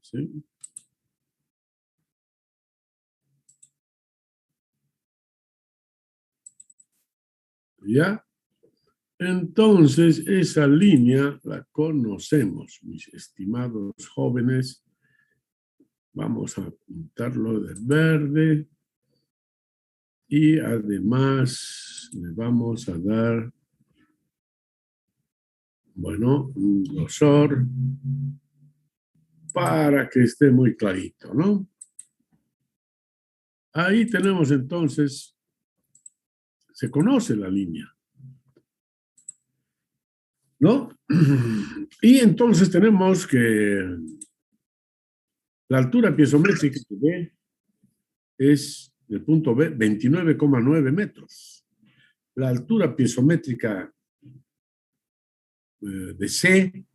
¿sí? ¿Ya? Entonces, esa línea la conocemos, mis estimados jóvenes. Vamos a pintarlo de verde. Y además le vamos a dar, bueno, un grosor para que esté muy clarito, ¿no? Ahí tenemos entonces, se conoce la línea, ¿no? Y entonces tenemos que la altura piezométrica que ve es del punto B 29,9 metros. La altura piezométrica de C,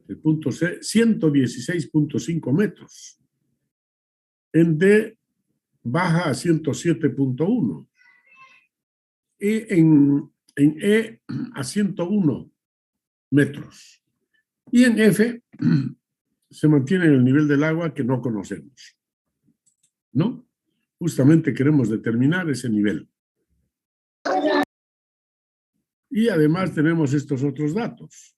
el punto C, 116,5 metros. En D baja a 107,1 y en E a 101 metros. Y en F se mantiene en el nivel del agua que no conocemos, ¿no? Justamente queremos determinar ese nivel. Y además tenemos estos otros datos.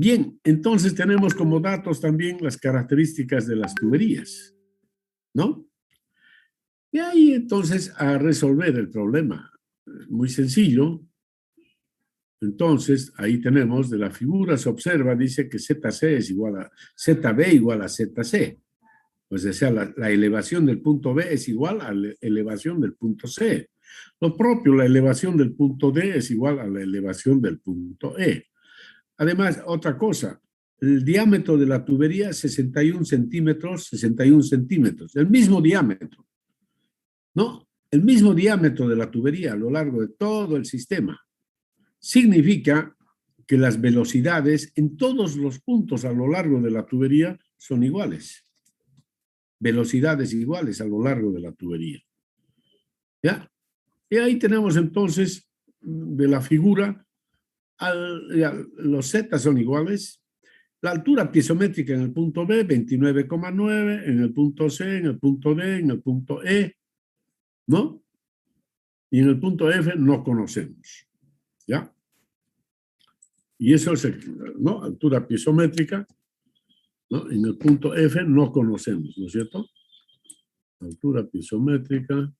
Bien, entonces tenemos como datos también las características de las tuberías, ¿no? Y ahí entonces a resolver el problema. Muy sencillo. Entonces, ahí tenemos de la figura, se observa, dice que ZC es igual a ZB igual a ZC. Pues o sea, la elevación del punto B es igual a la elevación del punto C. Lo propio, la elevación del punto D es igual a la elevación del punto E. Además, otra cosa, el diámetro de la tubería es 61 centímetros, 61 centímetros, el mismo diámetro, ¿no? El mismo diámetro de la tubería a lo largo de todo el sistema. Significa que las velocidades en todos los puntos a lo largo de la tubería son iguales. Velocidades iguales a lo largo de la tubería. ¿Ya? Y ahí tenemos entonces de la figura, los Z son iguales, la altura piezométrica en el punto B, 29,9, en el punto C, en el punto D, en el punto E, ¿no? Y en el punto F no conocemos, ¿ya? Y eso es, ¿no? Altura piezométrica, ¿no? En el punto F no conocemos, ¿no es cierto? Altura piezométrica.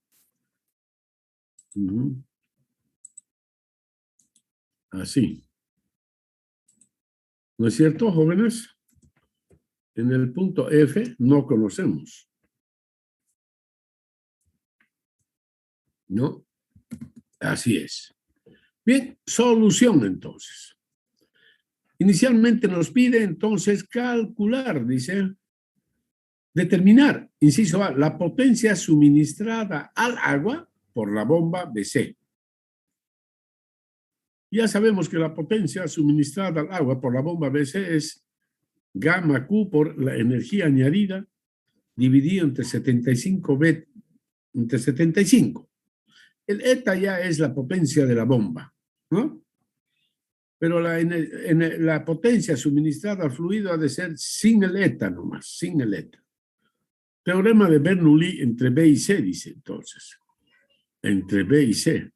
Así. ¿No es cierto, jóvenes? En el punto F no conocemos. ¿No? Así es. Bien, solución entonces. Inicialmente nos pide entonces calcular, dice, determinar, inciso A, la potencia suministrada al agua por la bomba BC. Ya sabemos que la potencia suministrada al agua por la bomba BC es gamma Q por la energía añadida dividido entre 75 B, entre 75. El eta ya es la potencia de la bomba, ¿no? Pero la potencia suministrada al fluido ha de ser sin el eta nomás, sin el eta. Teorema de Bernoulli entre B y C, dice entonces. Entre B y C.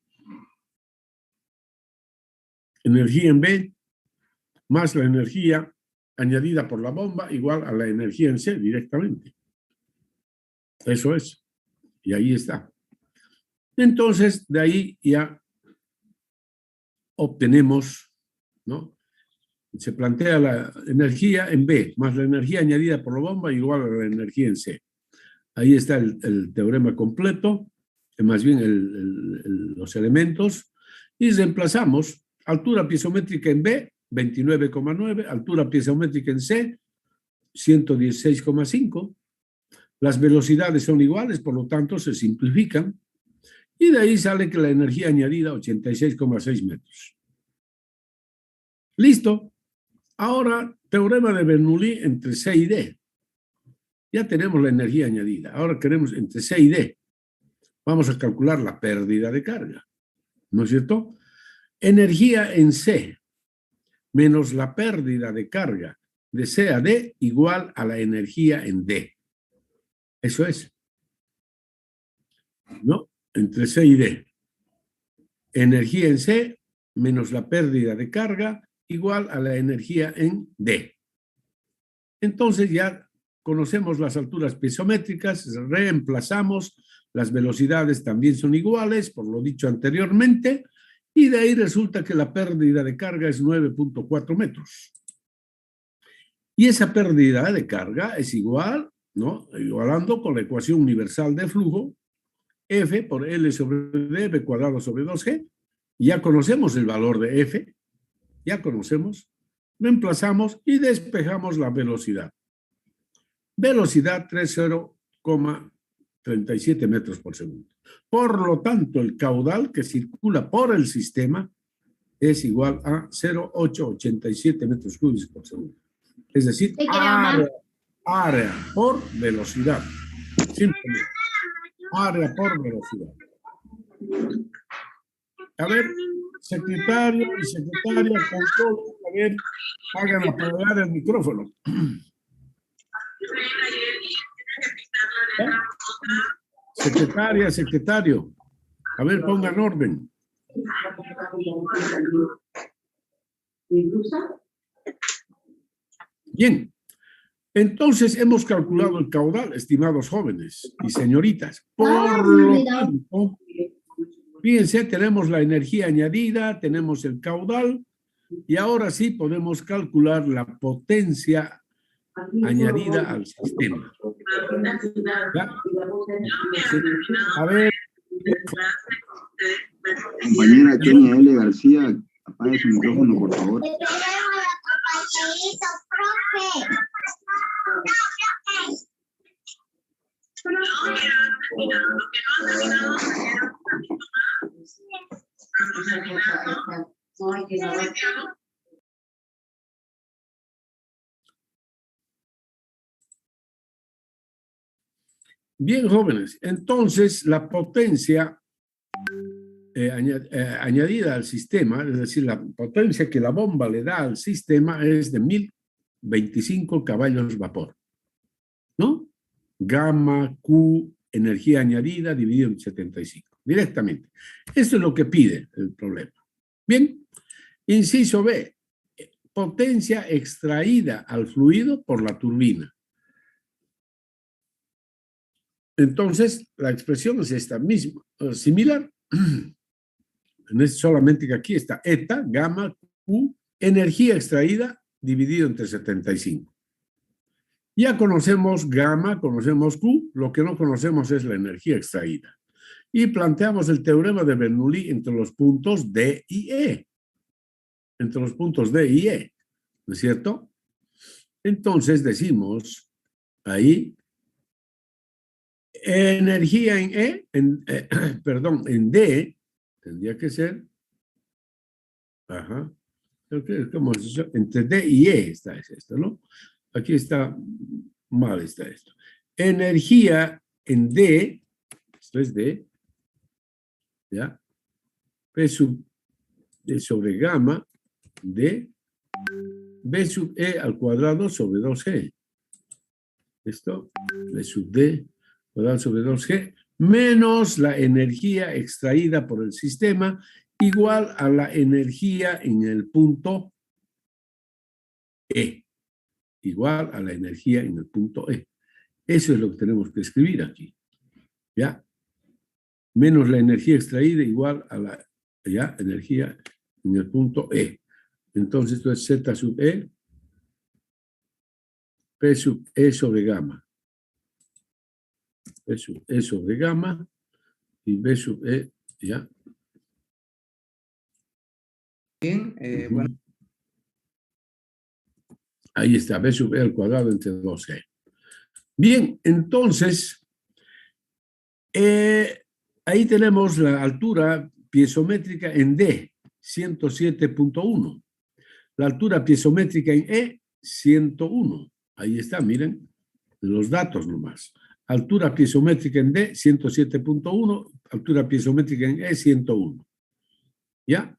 Energía en B más la energía añadida por la bomba igual a la energía en C directamente. Eso es. Y ahí está. Entonces, de ahí ya obtenemos, ¿no? Se plantea la energía en B, más la energía añadida por la bomba igual a la energía en C. Ahí está el teorema completo, más bien los elementos, y reemplazamos altura piezométrica en B, 29,9, altura piezométrica en C, 116,5. Las velocidades son iguales, por lo tanto se simplifican, y de ahí sale que la energía añadida, 86,6 metros. Listo. Ahora, teorema de Bernoulli entre C y D. Ya tenemos la energía añadida. Ahora queremos entre C y D. Vamos a calcular la pérdida de carga. ¿No es cierto? Energía en C menos la pérdida de carga de C a D igual a la energía en D. Eso es. ¿No? Entre C y D. Energía en C menos la pérdida de carga igual a la energía en D. Entonces ya conocemos las alturas piezométricas, reemplazamos, las velocidades también son iguales, por lo dicho anteriormente, y de ahí resulta que la pérdida de carga es 9,4 metros. Y esa pérdida de carga es igual, ¿no? Igualando con la ecuación universal de flujo, F por L sobre D, B cuadrado sobre 2G. Ya conocemos el valor de F, ya conocemos, reemplazamos y despejamos la velocidad. Velocidad 30,37 metros por segundo. Por lo tanto, el caudal que circula por el sistema es igual a 0,887 metros cúbicos por segundo. Es decir, área por velocidad. Simplemente. Área por velocidad. A ver, secretario y secretaria, control, a ver, hagan apagar el micrófono. ¿Eh? Secretaria, secretario, a ver, pongan orden. Bien, entonces hemos calculado el caudal, estimados jóvenes y señoritas. Por lo tanto, fíjense, tenemos la energía añadida, tenemos el caudal, y ahora sí podemos calcular la potencia añadida al sistema. ¿Ya? A ver. Compañera Kenia L. García, apague su micrófono, por favor. Bien, jóvenes, entonces la potencia añadida al sistema, es decir, la potencia que la bomba le da al sistema es de 1025 caballos vapor, ¿no? Gamma Q, energía añadida dividido en 75, directamente. Esto es lo que pide el problema. Bien, inciso B, potencia extraída al fluido por la turbina. Entonces, la expresión es esta misma, similar. Solamente que aquí está eta, gamma, Q, energía extraída dividido entre 75. Ya conocemos gamma, conocemos Q, lo que no conocemos es la energía extraída. Y planteamos el teorema de Bernoulli entre los puntos D y E. Entre los puntos D y E, ¿no es cierto? Entonces decimos ahí, energía en E, perdón, en D, tendría que ser, ajá, ¿cómo es eso? Entre D y E está esto, ¿no? Aquí está mal, está esto. Energía en D, esto es D, ¿ya? P sub D sobre gamma de B sub E al cuadrado sobre 2G. Esto, B sub D cuadrado sobre 2G, menos la energía extraída por el sistema, igual a la energía en el punto E. Igual a la energía en el punto E. Eso es lo que tenemos que escribir aquí. ¿Ya? Menos la energía extraída igual a la energía en el punto E. Entonces esto es Z sub E, P sub E sobre gamma. P sub E sobre gamma y B sub E, ¿ya? Bien, bueno. Ahí está, B sub E al cuadrado entre 2G. Bien, entonces, ahí tenemos la altura piezométrica en D, 107.1. La altura piezométrica en E, 101. Ahí está, miren, los datos nomás. Altura piezométrica en D, 107.1. Altura piezométrica en E, 101. ¿Ya?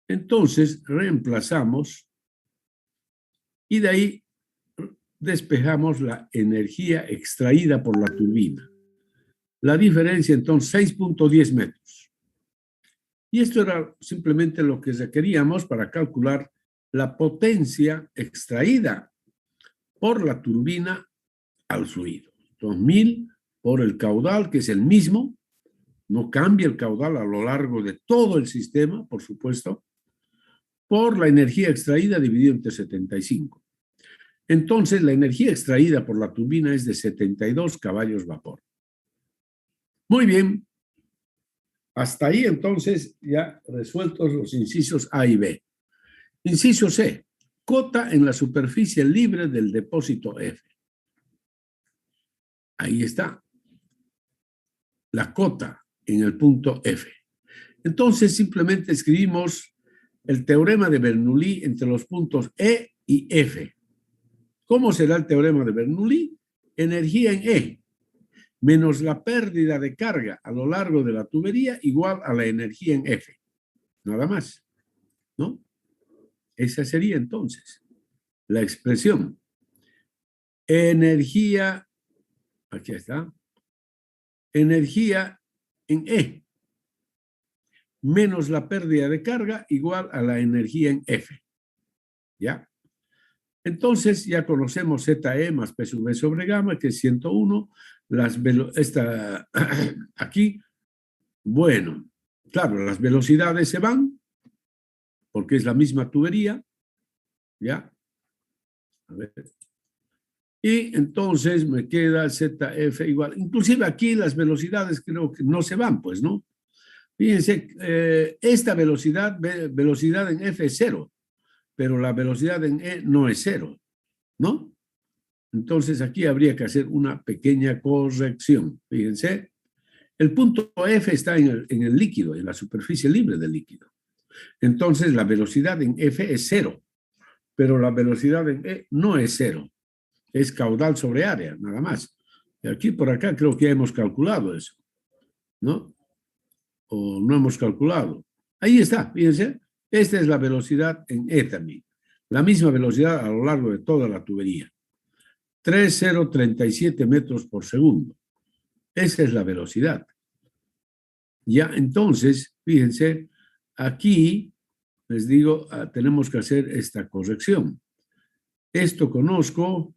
Entonces, reemplazamos y de ahí despejamos la energía extraída por la turbina. La diferencia, entonces, 6.10 metros. Y esto era simplemente lo que requeríamos para calcular la potencia extraída por la turbina al fluido. 2000 por el caudal, que es el mismo, no cambia el caudal a lo largo de todo el sistema, por supuesto, por la energía extraída dividido entre 75. Entonces, la energía extraída por la turbina es de 72 caballos vapor. Muy bien. Hasta ahí, entonces, ya resueltos los incisos A y B. Inciso C. Cota en la superficie libre del depósito F. Ahí está. La cota en el punto F. Entonces, simplemente escribimos el teorema de Bernoulli entre los puntos E y F. ¿Cómo será el teorema de Bernoulli? Energía en E menos la pérdida de carga a lo largo de la tubería igual a la energía en F. Nada más, ¿no? Esa sería entonces la expresión. Energía, aquí está, energía en E menos la pérdida de carga igual a la energía en F. ¿Ya? Entonces ya conocemos ZE más P sub V sobre gamma, que es 101. Aquí, bueno, claro, las velocidades se van, porque es la misma tubería, ¿ya? A ver. Y entonces me queda ZF igual. Inclusive aquí las velocidades creo que no se van, pues, ¿no? Fíjense, esta velocidad en F es 0, pero la velocidad en E no es 0, ¿no? Entonces aquí habría que hacer una pequeña corrección. Fíjense, el punto F está en el líquido, en la superficie libre del líquido. Entonces la velocidad en F es 0, pero la velocidad en E no es 0. Es caudal sobre área, nada más. Y aquí por acá creo que ya hemos calculado eso, ¿no? O no hemos calculado. Ahí está, fíjense. Esta es la velocidad en E también. La misma velocidad a lo largo de toda la tubería. 3,037 metros por segundo. Esa es la velocidad. Ya, entonces, fíjense, aquí les digo, tenemos que hacer esta corrección. Esto conozco,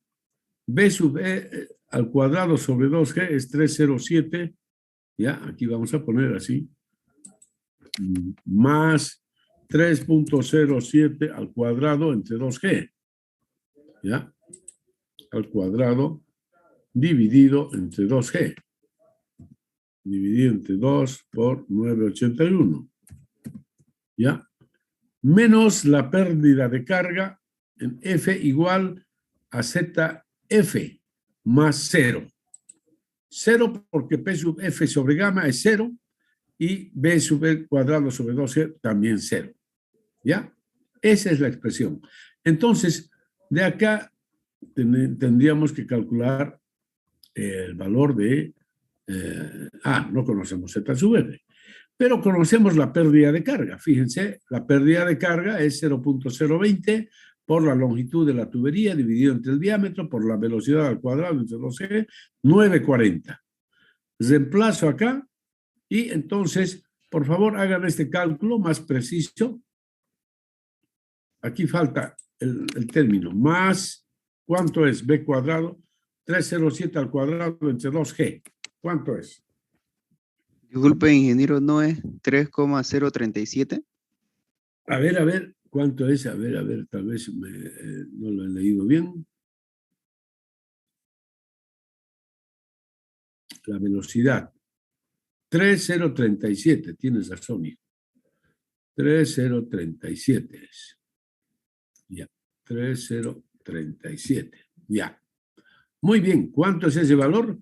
B sub E al cuadrado sobre 2G es 307, ya, aquí vamos a poner así, más 3.07 al cuadrado entre 2G, ya, al cuadrado dividido entre 2G, dividido entre 2 por 981, ya, menos la pérdida de carga en F igual a ZF más 0. 0 porque P sub F sobre gamma es 0 y B sub E cuadrado sobre 2G también 0. ¿Ya? Esa es la expresión. Entonces, de acá tendríamos que calcular el valor de... no conocemos Z sub F, pero conocemos la pérdida de carga. Fíjense, la pérdida de carga es 0.020 por la longitud de la tubería dividido entre el diámetro por la velocidad al cuadrado entre 2G, 940. Reemplazo acá y entonces, por favor, hagan este cálculo más preciso. Aquí falta el término, más, ¿cuánto es? B cuadrado, 307 al cuadrado entre 2G. ¿Cuánto es? Disculpe, ingeniero, ¿no es 3,037? A ver, ¿Cuánto es? A ver, tal vez no lo he leído bien. La velocidad. 3037, tienes razón, hijo. 3037 es. Ya, 3037. Ya. Muy bien, ¿cuánto es ese valor?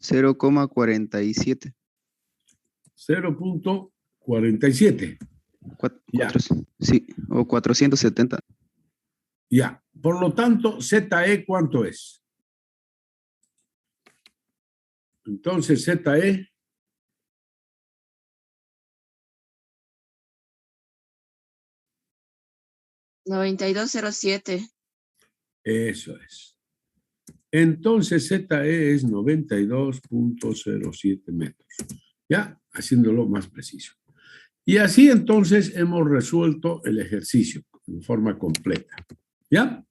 0,47. 0.47. Ya. Sí, o 470. Ya. Por lo tanto, ZE, ¿cuánto es? Entonces, ZE. $92.07. Eso es. Entonces, ZE es 92.07 metros. Ya, haciéndolo más preciso. Y así entonces hemos resuelto el ejercicio en forma completa. ¿Ya?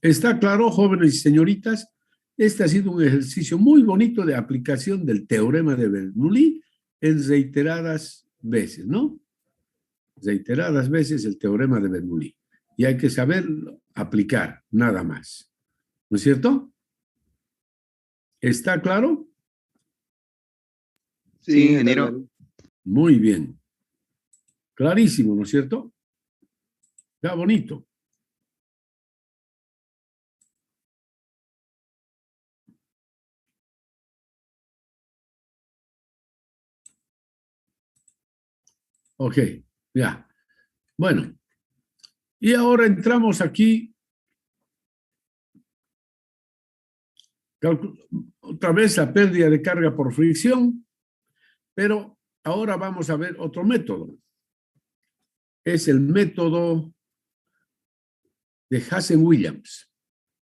¿Está claro, jóvenes y señoritas? Este ha sido un ejercicio muy bonito de aplicación del teorema de Bernoulli en reiteradas veces, ¿no? Reiteradas veces el teorema de Bernoulli. Y hay que saberlo aplicar, nada más. ¿No es cierto? ¿Está claro? Sí, ingeniero. Muy bien. Clarísimo, ¿no es cierto? Está bonito. Ok, ya. Bueno, y ahora entramos aquí. Otra vez la pérdida de carga por fricción, pero ahora vamos a ver otro método. Es el método de Hazen-Williams.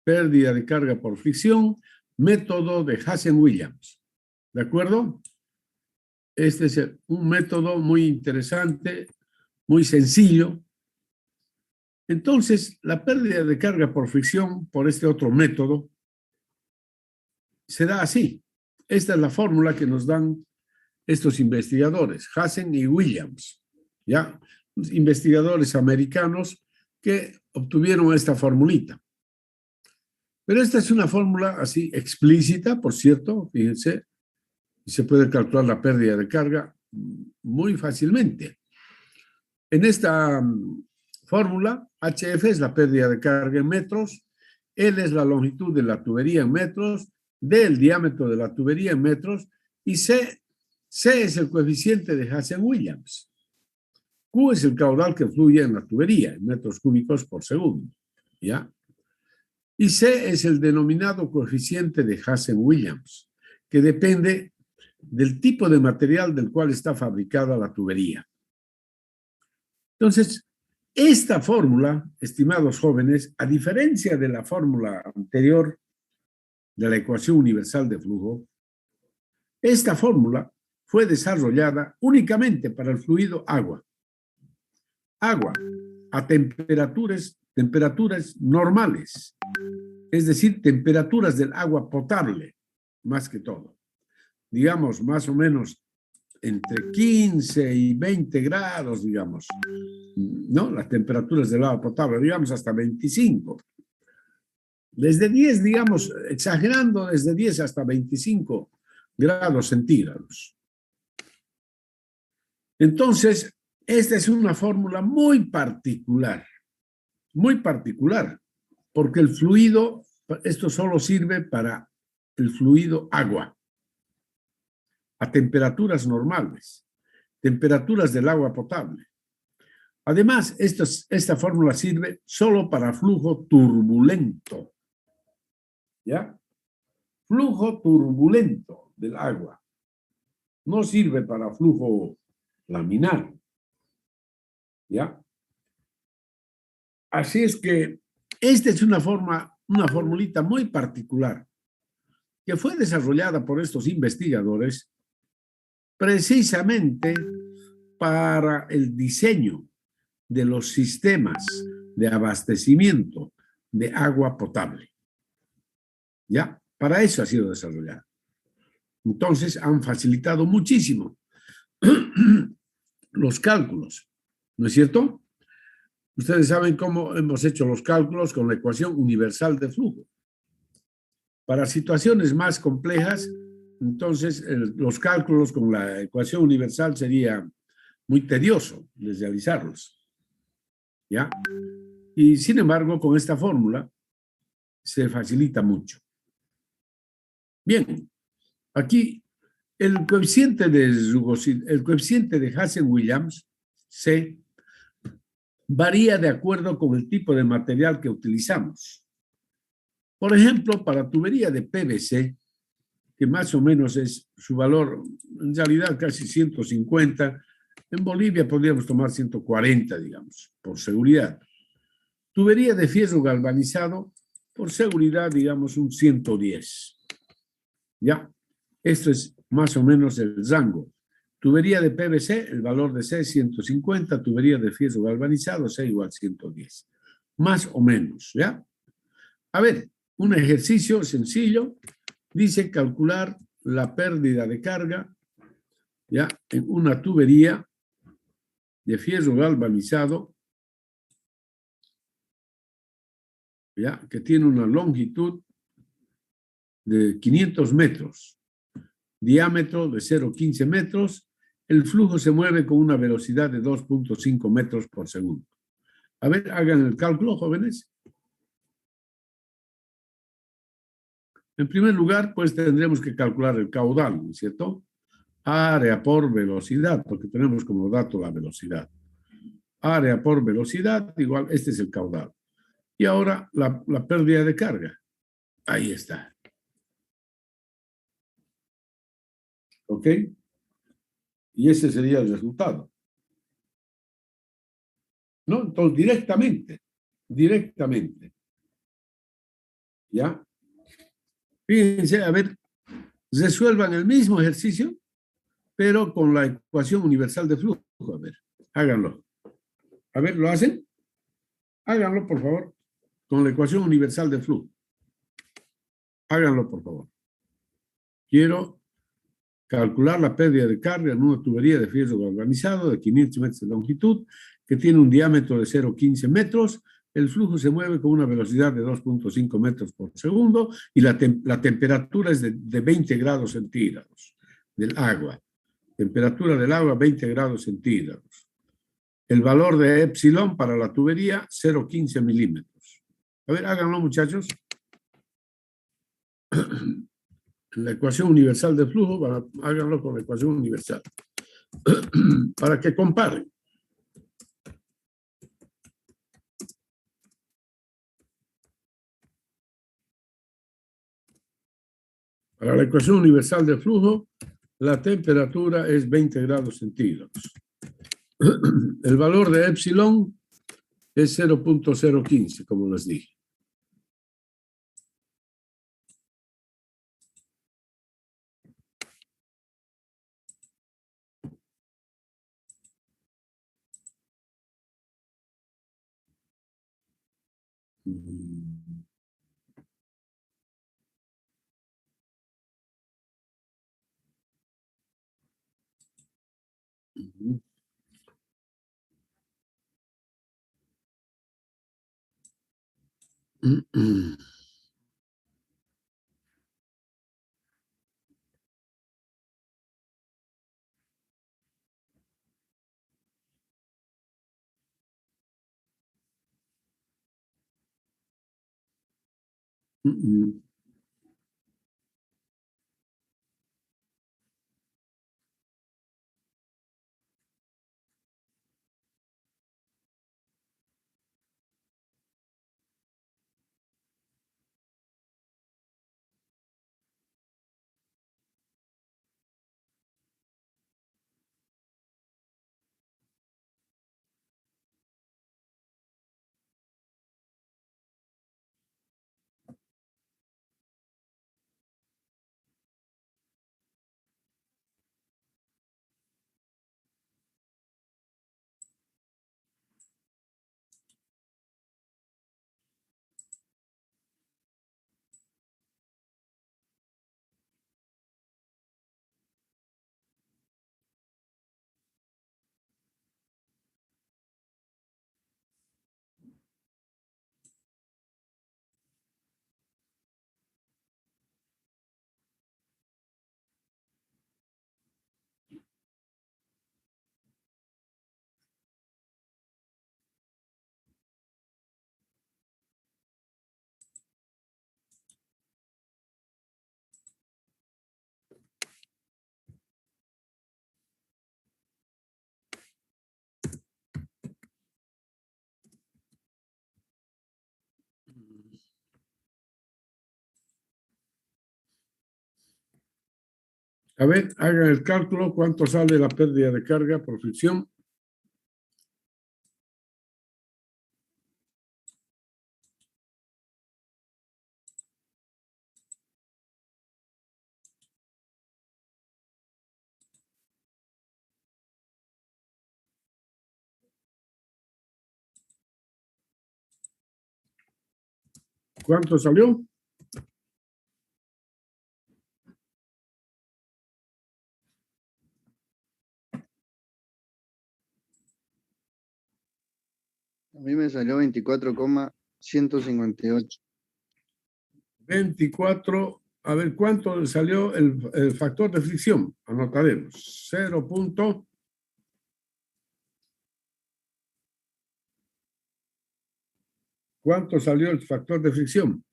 Pérdida de carga por fricción, método de Hazen-Williams. ¿De acuerdo? Este es un método muy interesante, muy sencillo. Entonces, la pérdida de carga por fricción por este otro método se da así. Esta es la fórmula que nos dan estos investigadores, Hazen y Williams, ¿ya? Investigadores americanos que obtuvieron esta formulita. Pero esta es una fórmula así explícita, por cierto, fíjense, y se puede calcular la pérdida de carga muy fácilmente. En esta fórmula, HF es la pérdida de carga en metros, L es la longitud de la tubería en metros, D el diámetro de la tubería en metros, y C es el coeficiente de Hazen-Williams. Q es el caudal que fluye en la tubería, en metros cúbicos por segundo. ¿Ya? Y C es el denominado coeficiente de Hazen-Williams, que depende del tipo de material del cual está fabricada la tubería. Entonces, esta fórmula, estimados jóvenes, a diferencia de la fórmula anterior de la ecuación universal de flujo, esta fórmula fue desarrollada únicamente para el fluido agua. Agua a temperaturas normales, es decir, temperaturas del agua potable, más que todo. Digamos, más o menos entre 15 y 20 grados, digamos, ¿no? Las temperaturas del agua potable, digamos, hasta 25. Desde 10, digamos, exagerando, desde 10 hasta 25 grados centígrados. Entonces, esta es una fórmula muy particular, porque el fluido, esto solo sirve para el fluido agua, a temperaturas normales, temperaturas del agua potable. Además, esta fórmula sirve solo para flujo turbulento, ¿ya? Flujo turbulento del agua. No sirve para flujo laminar, ¿ya? Así es que esta es una formulita muy particular que fue desarrollada por estos investigadores precisamente para el diseño de los sistemas de abastecimiento de agua potable. ¿Ya? Para eso ha sido desarrollada. Entonces, han facilitado muchísimo los cálculos, ¿no es cierto? Ustedes saben cómo hemos hecho los cálculos con la ecuación universal de flujo. Para situaciones más complejas, entonces los cálculos con la ecuación universal sería muy tedioso de realizarlos, ¿ya? Y sin embargo, con esta fórmula se facilita mucho. Bien, aquí el coeficiente de Hazen-Williams, C, varía de acuerdo con el tipo de material que utilizamos. Por ejemplo, para tubería de PVC, que más o menos es su valor, en realidad casi 150, en Bolivia podríamos tomar 140, digamos, por seguridad. Tubería de fierro galvanizado, por seguridad, digamos, un 110. ¿Ya? Esto es más o menos el rango. Tubería de PVC, el valor de C es 150, tubería de fierro galvanizado, C igual 110. Más o menos, ¿ya? A ver, un ejercicio sencillo dice calcular la pérdida de carga, ¿ya? En una tubería de fierro galvanizado, ¿ya? Que tiene una longitud de 500 metros, diámetro de 0,15 metros, el flujo se mueve con una velocidad de 2,5 metros por segundo. A ver, hagan el cálculo, jóvenes. En primer lugar, pues tendremos que calcular el caudal, ¿no es cierto? Área por velocidad, porque tenemos como dato la velocidad. Área por velocidad, igual, este es el caudal. Y ahora la pérdida de carga. Ahí está. ¿Ok? Y ese sería el resultado. ¿No? Entonces, directamente. ¿Ya? Fíjense, a ver, resuelvan el mismo ejercicio, pero con la ecuación universal de flujo. A ver, háganlo. A ver, ¿lo hacen? Háganlo, por favor, con la ecuación universal de flujo. Háganlo, por favor. Quiero calcular la pérdida de carga en una tubería de fierro galvanizado de 500 metros de longitud que tiene un diámetro de 0,15 metros. El flujo se mueve con una velocidad de 2,5 metros por segundo y la temperatura es de 20 grados centígrados del agua. Temperatura del agua 20 grados centígrados. El valor de epsilon para la tubería 0,15 milímetros. A ver, háganlo, muchachos. La ecuación universal de flujo, háganlo con la ecuación universal. Para que comparen. Para la ecuación universal de flujo, la temperatura es 20 grados centígrados. El valor de epsilon es 0,015, como les dije. A ver, hagan el cálculo, ¿cuánto sale la pérdida de carga por fricción? ¿Cuánto salió? A mí me salió 24,158. 24. A ver, ¿cuánto salió el factor de fricción? Anotaremos. 0. ¿Cuánto salió el factor de fricción?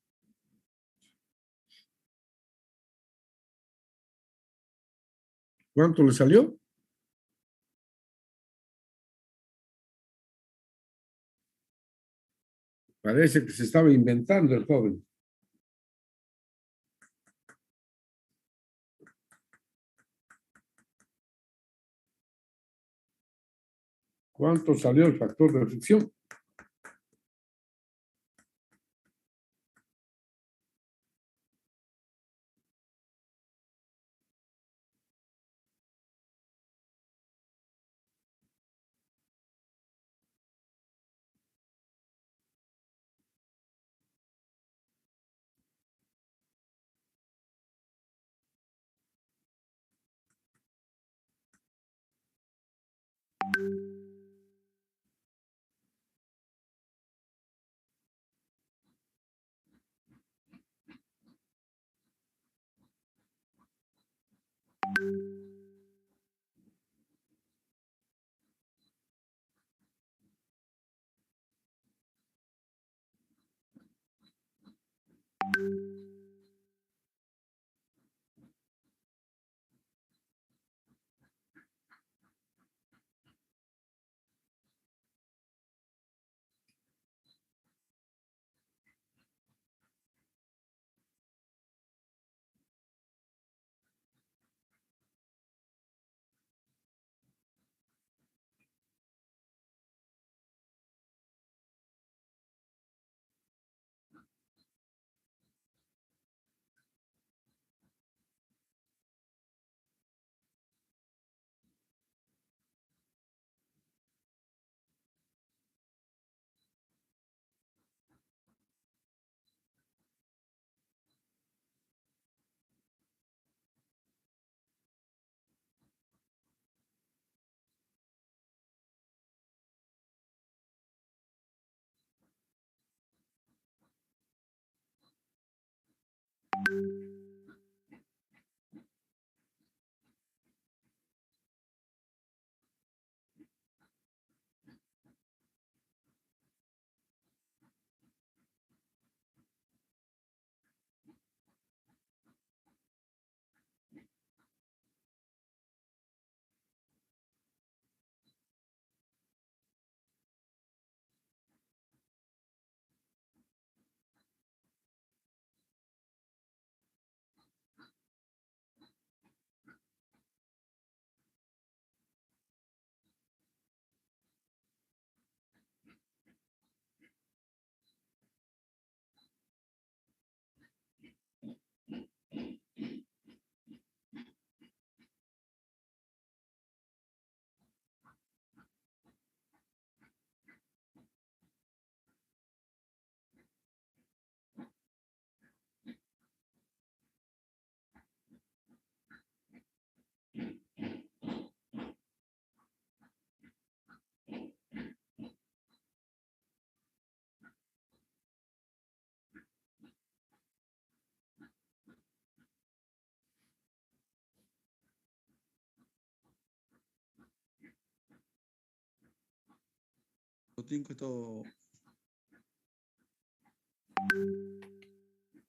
¿Cuánto le salió? Parece que se estaba inventando el joven. ¿Cuánto salió el factor de fricción?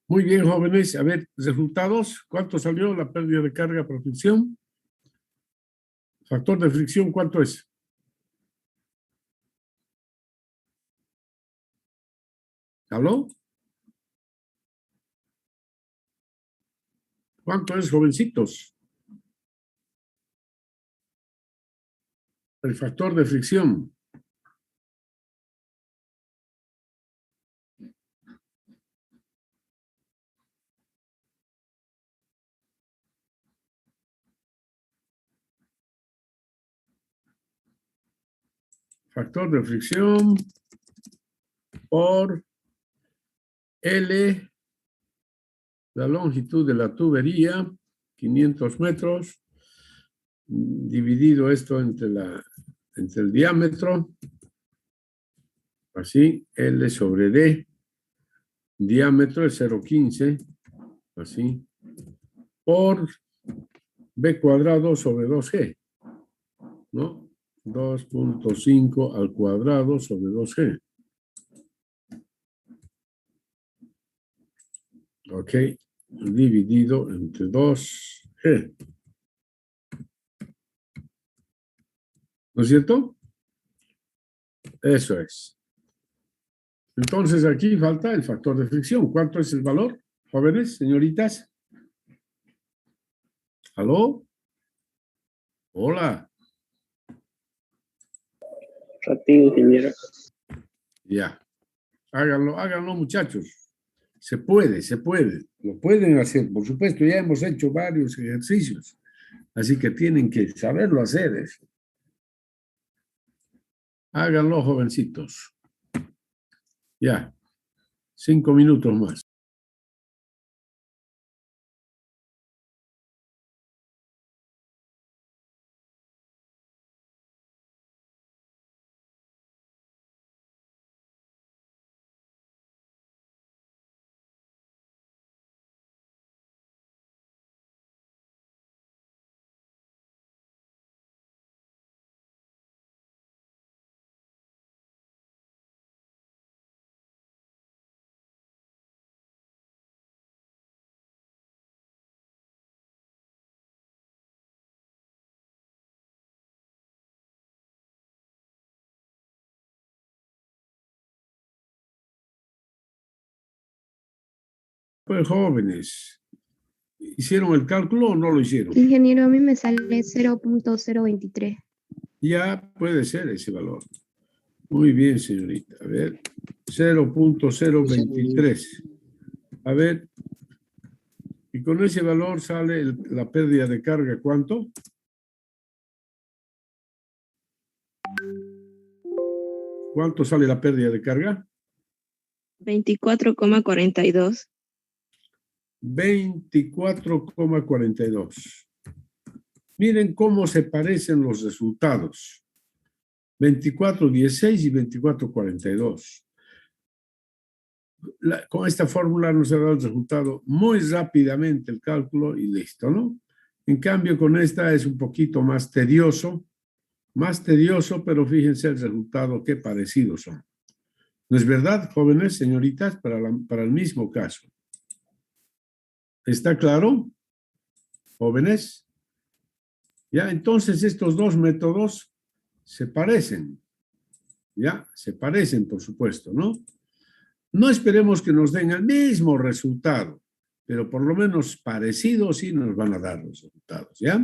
Muy bien, jóvenes. A ver, resultados. ¿Cuánto salió la pérdida de carga por fricción? Factor de fricción, ¿cuánto es? ¿Habló? ¿Cuánto es, jovencitos? El factor de fricción. Factor de fricción por L, la longitud de la tubería, 500 metros, dividido esto entre el diámetro, así, L sobre D, diámetro es 0,15, así, por B cuadrado sobre 2G, ¿no? 2.5 al cuadrado sobre 2G. Ok, dividido entre 2G. ¿No es cierto? Eso es. Entonces aquí falta el factor de fricción. ¿Cuánto es el valor, jóvenes, señoritas? ¿Aló? Hola. Rápido, ingeniero. Ya. Háganlo, muchachos. Se puede. Lo pueden hacer. Por supuesto, ya hemos hecho varios ejercicios. Así que tienen que saberlo hacer eso. Háganlo, jovencitos. Ya. 5 minutos más. Pues jóvenes, ¿hicieron el cálculo o no lo hicieron? Ingeniero, a mí me sale 0.023. Ya puede ser ese valor. Muy bien, señorita. A ver, 0.023. A ver, y con ese valor sale la pérdida de carga, ¿cuánto? ¿Cuánto sale la pérdida de carga? 24,42. 24,42. Miren cómo se parecen los resultados. 24,16 y 24,42. Con esta fórmula nos ha dado el resultado muy rápidamente el cálculo y listo, ¿no? En cambio, con esta es un poquito más tedioso, pero fíjense el resultado, qué parecidos son. ¿No es verdad, jóvenes, señoritas, para el mismo caso? ¿Está claro, jóvenes? Ya, entonces estos dos métodos se parecen. Ya, se parecen, por supuesto, ¿no? No esperemos que nos den el mismo resultado, pero por lo menos parecidos sí nos van a dar los resultados, ¿ya?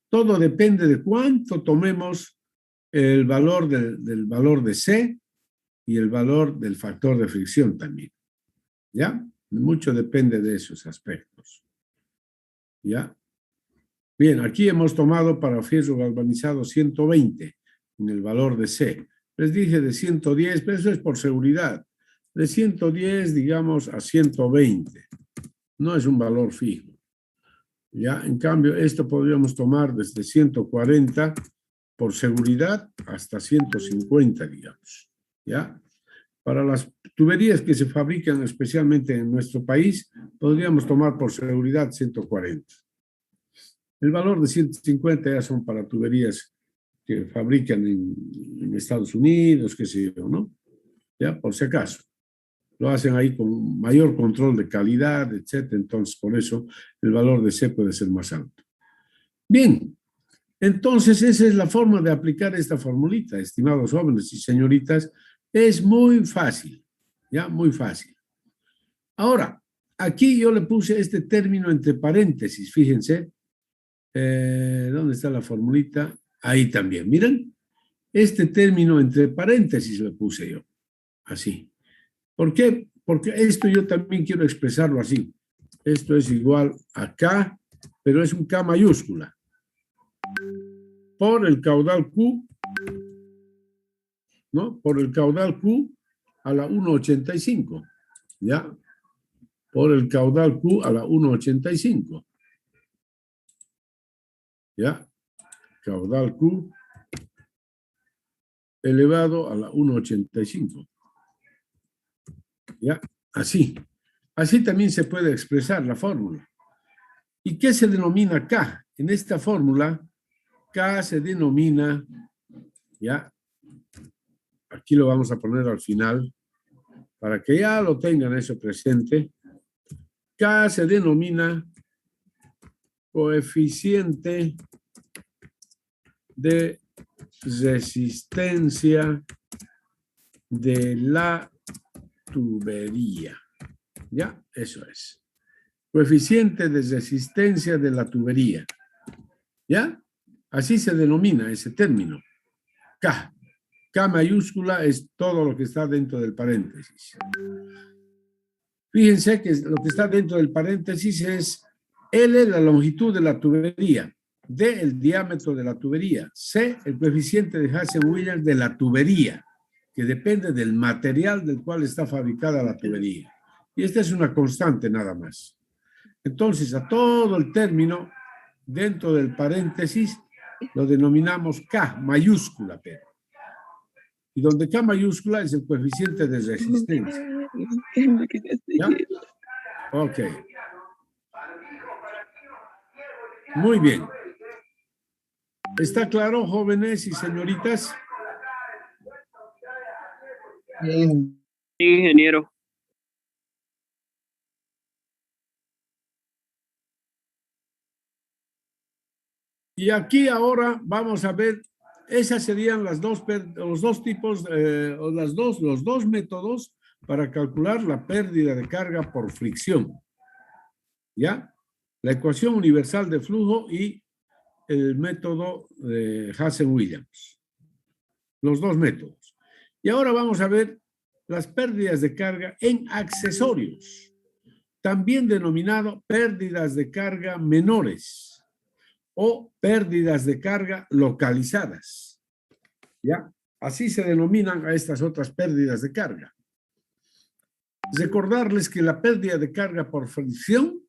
Todo depende de cuánto tomemos el valor del valor de C y el valor del factor de fricción también, ¿ya? Mucho depende de esos aspectos, ¿ya? Bien, aquí hemos tomado para fierro galvanizado 120 en el valor de C. Les dije de 110, pero eso es por seguridad. De 110, digamos, a 120. No es un valor fijo. ¿Ya? En cambio, esto podríamos tomar desde 140 por seguridad hasta 150, digamos. ¿Ya? Para las tuberías que se fabrican especialmente en nuestro país, podríamos tomar por seguridad 140. El valor de 150 ya son para tuberías que fabrican en Estados Unidos, qué sé yo, ¿no? Ya, por si acaso. Lo hacen ahí con mayor control de calidad, etcétera. Entonces, por eso el valor de C puede ser más alto. Bien, entonces esa es la forma de aplicar esta formulita, estimados jóvenes y señoritas. Es muy fácil, ya, muy fácil. Ahora, aquí yo le puse este término entre paréntesis, fíjense. ¿Dónde está la formulita? Ahí también, miren. Este término entre paréntesis le puse yo, así. ¿Por qué? Porque esto yo también quiero expresarlo así. Esto es igual a K, pero es un K mayúscula. Por el caudal Q, ¿no? Por el caudal Q a la 1,85, ¿ya? Por el caudal Q a la 1,85. ¿Ya? Caudal Q elevado a la 1,85. ¿Ya? Así. Así también se puede expresar la fórmula. ¿Y qué se denomina K? En esta fórmula, K se denomina, ¿ya? Aquí lo vamos a poner al final, para que ya lo tengan eso presente. K se denomina coeficiente de resistencia de la tubería. ¿Ya? Eso es. Coeficiente de resistencia de la tubería. ¿Ya? Así se denomina ese término. K. K mayúscula es todo lo que está dentro del paréntesis. Fíjense que lo que está dentro del paréntesis es L, la longitud de la tubería, D, el diámetro de la tubería, C, el coeficiente de Hazen-Williams de la tubería, que depende del material del cual está fabricada la tubería. Y esta es una constante nada más. Entonces, a todo el término dentro del paréntesis lo denominamos K mayúscula, pero. Y donde K mayúscula es el coeficiente de resistencia. ¿Ya? Ok. Muy bien. ¿Está claro, jóvenes y señoritas? Sí, ingeniero. Y aquí ahora vamos a ver, esas serían los dos tipos, los dos métodos para calcular la pérdida de carga por fricción. ¿Ya? La ecuación universal de flujo y el método de Hazen-Williams. Los dos métodos. Y ahora vamos a ver las pérdidas de carga en accesorios, también denominado pérdidas de carga menores o pérdidas de carga localizadas. ¿Ya? Así se denominan a estas otras pérdidas de carga. Recordarles que la pérdida de carga por fricción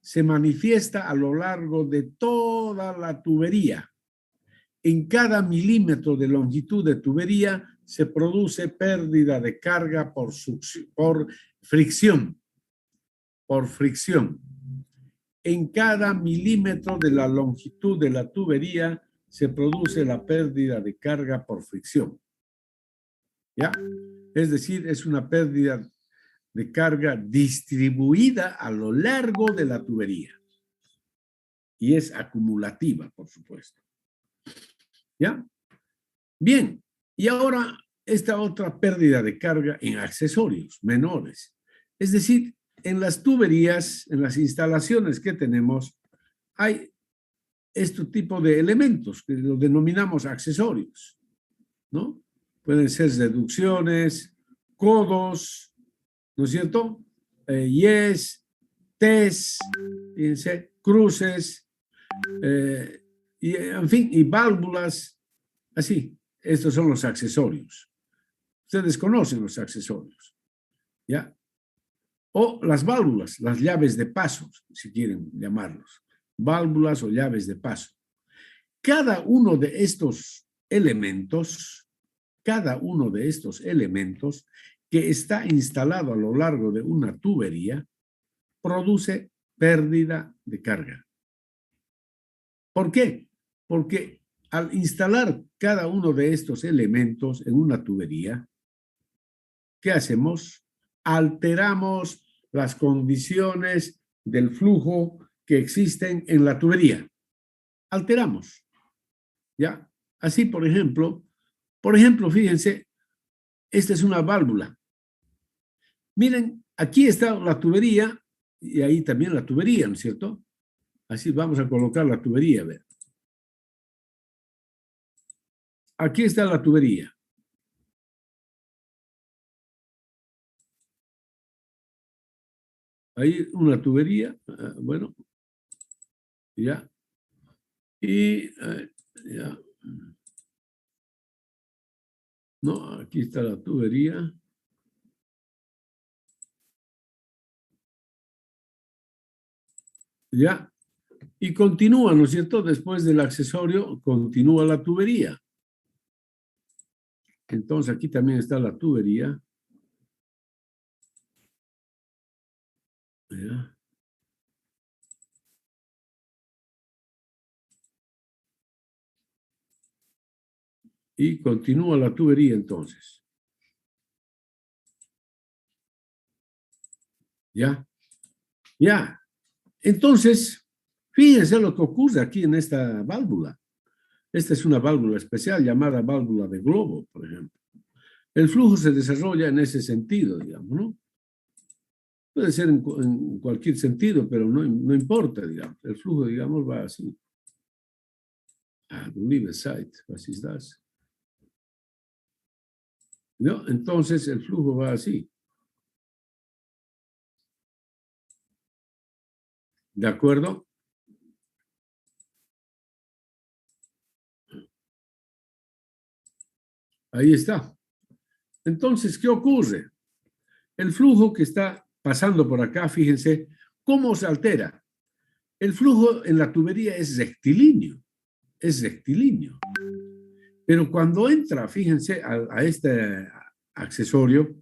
se manifiesta a lo largo de toda la tubería. En cada milímetro de longitud de tubería se produce pérdida de carga por fricción. Por fricción. En cada milímetro de la longitud de la tubería se produce la pérdida de carga por fricción. ¿Ya? Es decir, es una pérdida de carga distribuida a lo largo de la tubería. Y es acumulativa, por supuesto. ¿Ya? Bien, y ahora esta otra pérdida de carga en accesorios menores. Es decir, en las tuberías, en las instalaciones que tenemos, hay este tipo de elementos que los denominamos accesorios, ¿no? Pueden ser reducciones, codos, ¿no es cierto? Yes, tes, fíjense, cruces, y, en fin, y válvulas, así. Estos son los accesorios. Ustedes conocen los accesorios, ¿ya? O las válvulas, las llaves de paso, si quieren llamarlos. Válvulas o llaves de paso. Cada uno de estos elementos que está instalado a lo largo de una tubería, produce pérdida de carga. ¿Por qué? Porque al instalar cada uno de estos elementos en una tubería, ¿qué hacemos? Alteramos las condiciones del flujo que existen en la tubería. Alteramos. ¿Ya? Así, por ejemplo, fíjense, esta es una válvula. Miren, aquí está la tubería y ahí también la tubería, ¿no es cierto? Así vamos a colocar la tubería, a ver. aquí está la tubería. Hay una tubería, bueno, ya. Y ya. No, aquí está la tubería. Ya. Y continúa, ¿no es cierto? Después del accesorio, continúa la tubería. Entonces, aquí también está la tubería. Ya. Y continúa la tubería, entonces. ¿Ya? Ya. Entonces, fíjense lo que ocurre aquí en esta válvula. Esta es una válvula especial llamada válvula de globo, por ejemplo. El flujo se desarrolla en ese sentido, digamos, ¿no? Puede ser en cualquier sentido, pero no importa, digamos. El flujo, digamos, va así. Believe sight, así estás. ¿No? Entonces, el flujo va así. ¿De acuerdo? Ahí está. Entonces, ¿qué ocurre? El flujo que está pasando por acá, fíjense, ¿cómo se altera? El flujo en la tubería es rectilíneo. Es rectilíneo. Pero cuando entra, fíjense, a este accesorio,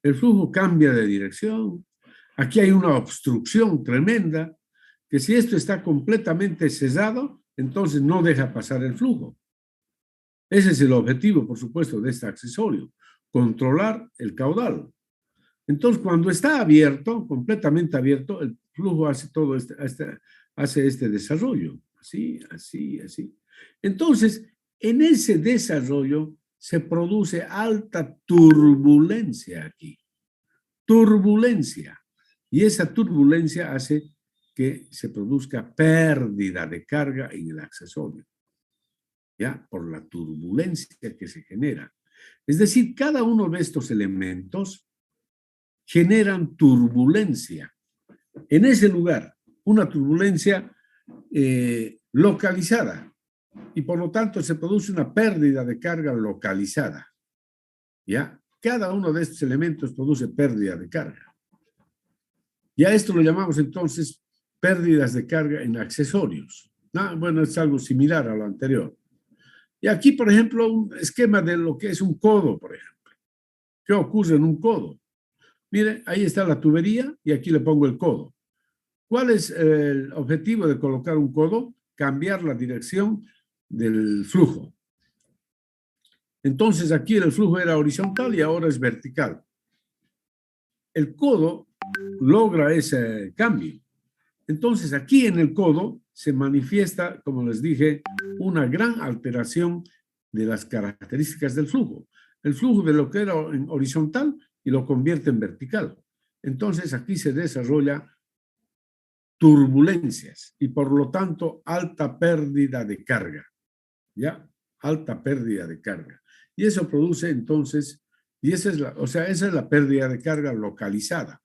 el flujo cambia de dirección. Aquí hay una obstrucción tremenda, que si esto está completamente cerrado, entonces no deja pasar el flujo. Ese es el objetivo, por supuesto, de este accesorio, controlar el caudal. Entonces, cuando está abierto, completamente abierto, el flujo hace todo hace este desarrollo, así, así, así. Entonces, en ese desarrollo se produce alta turbulencia aquí. Turbulencia. Y esa turbulencia hace que se produzca pérdida de carga en el accesorio, ¿ya? Por la turbulencia que se genera. Es decir, cada uno de estos elementos generan turbulencia. En ese lugar, una turbulencia localizada. Y por lo tanto se produce una pérdida de carga localizada. ¿Ya? Cada uno de estos elementos produce pérdida de carga. Y a esto lo llamamos entonces pérdidas de carga en accesorios. ¿No? Bueno, es algo similar a lo anterior. Y aquí, por ejemplo, un esquema de lo que es un codo, por ejemplo. ¿Qué ocurre en un codo? Mire, ahí está la tubería y aquí le pongo el codo. ¿Cuál es el objetivo de colocar un codo? Cambiar la dirección del flujo. Entonces aquí el flujo era horizontal y ahora es vertical. El codo logra ese cambio. Entonces aquí en el codo se manifiesta, como les dije, una gran alteración de las características del flujo. El flujo de lo que era en horizontal y lo convierte en vertical. Entonces aquí se desarrolla turbulencias y por lo tanto alta pérdida de carga, ¿ya? Alta pérdida de carga. Y eso produce entonces, y esa es la pérdida de carga localizada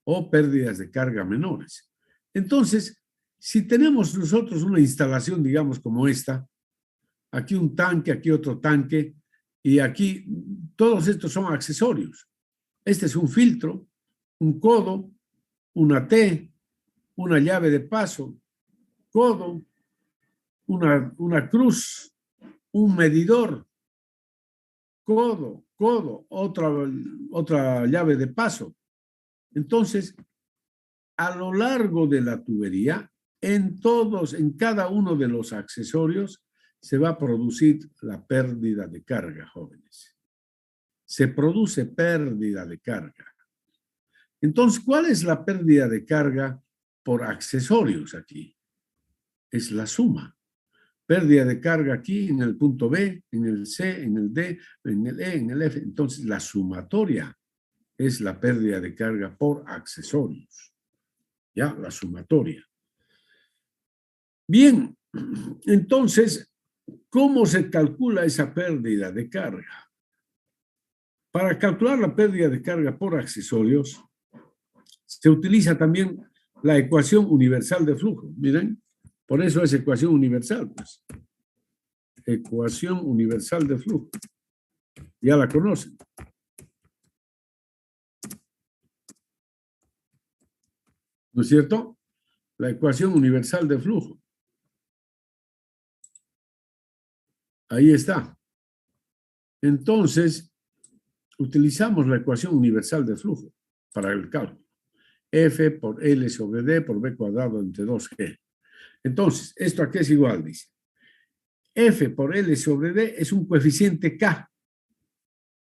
o pérdidas de carga menores. Entonces, si tenemos nosotros una instalación, digamos, como esta, aquí un tanque, aquí otro tanque, y aquí todos estos son accesorios. Este es un filtro, un codo, una T, una llave de paso, codo, una cruz, un medidor, codo, otra llave de paso. Entonces, a lo largo de la tubería, en cada uno de los accesorios, se va a producir la pérdida de carga, jóvenes. Se produce pérdida de carga. Entonces, ¿cuál es la pérdida de carga por accesorios aquí? Es la suma. Pérdida de carga aquí en el punto B, en el C, en el D, en el E, en el F. Entonces, la sumatoria es la pérdida de carga por accesorios. ¿Ya? La sumatoria. Bien, entonces, ¿Cómo se calcula esa pérdida de carga? Para calcular la pérdida de carga por accesorios, se utiliza también la ecuación universal de flujo. Miren, por eso es ecuación universal, pues. Ecuación universal de flujo. Ya la conocen. ¿No es cierto? La ecuación universal de flujo. Ahí está. Entonces, utilizamos la ecuación universal de flujo para el cálculo. F por L sobre D por B cuadrado entre 2G. Entonces, ¿esto a qué es igual? Dice. F por L sobre D es un coeficiente K.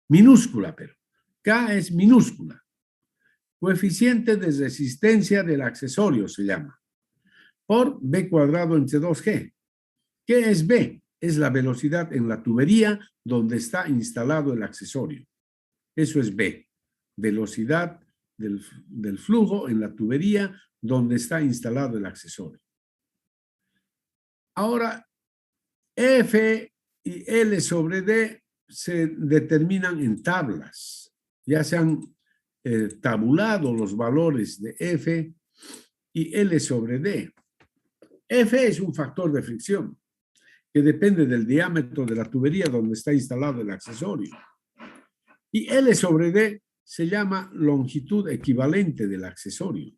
Minúscula, pero. K es minúscula. Coeficiente de resistencia del accesorio se llama. Por B cuadrado entre 2G. ¿Qué es B? Es la velocidad en la tubería donde está instalado el accesorio. Eso es B. Velocidad del flujo en la tubería donde está instalado el accesorio. Ahora, F y L sobre D se determinan en tablas. Ya se han tabulado los valores de F y L sobre D. F es un factor de fricción que depende del diámetro de la tubería donde está instalado el accesorio. Y L sobre D se llama longitud equivalente del accesorio.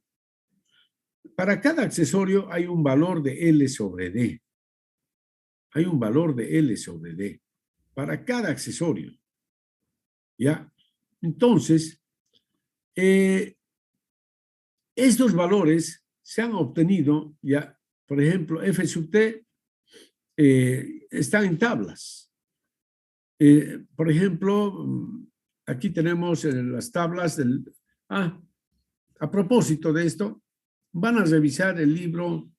Para cada accesorio hay un valor de L sobre D. Hay un valor de L sobre D para cada accesorio. ¿Ya? Entonces, estos valores se han obtenido, ya, por ejemplo, F sub T está en tablas. Por ejemplo, aquí tenemos las tablas del... a propósito de esto, van a revisar el libro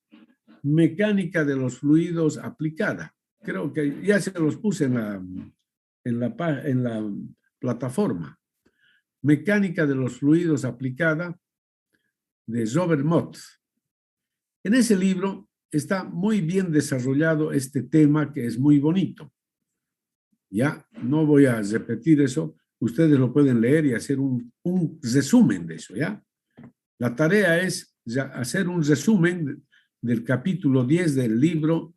Mecánica de los Fluidos aplicada. Creo que ya se los puse en la plataforma. Mecánica de los Fluidos aplicada de Robert Mott. En ese libro está muy bien desarrollado este tema que es muy bonito. Ya, no voy a repetir eso. Ustedes lo pueden leer y hacer un resumen de eso, ¿ya? La tarea es hacer un resumen del capítulo 10 del libro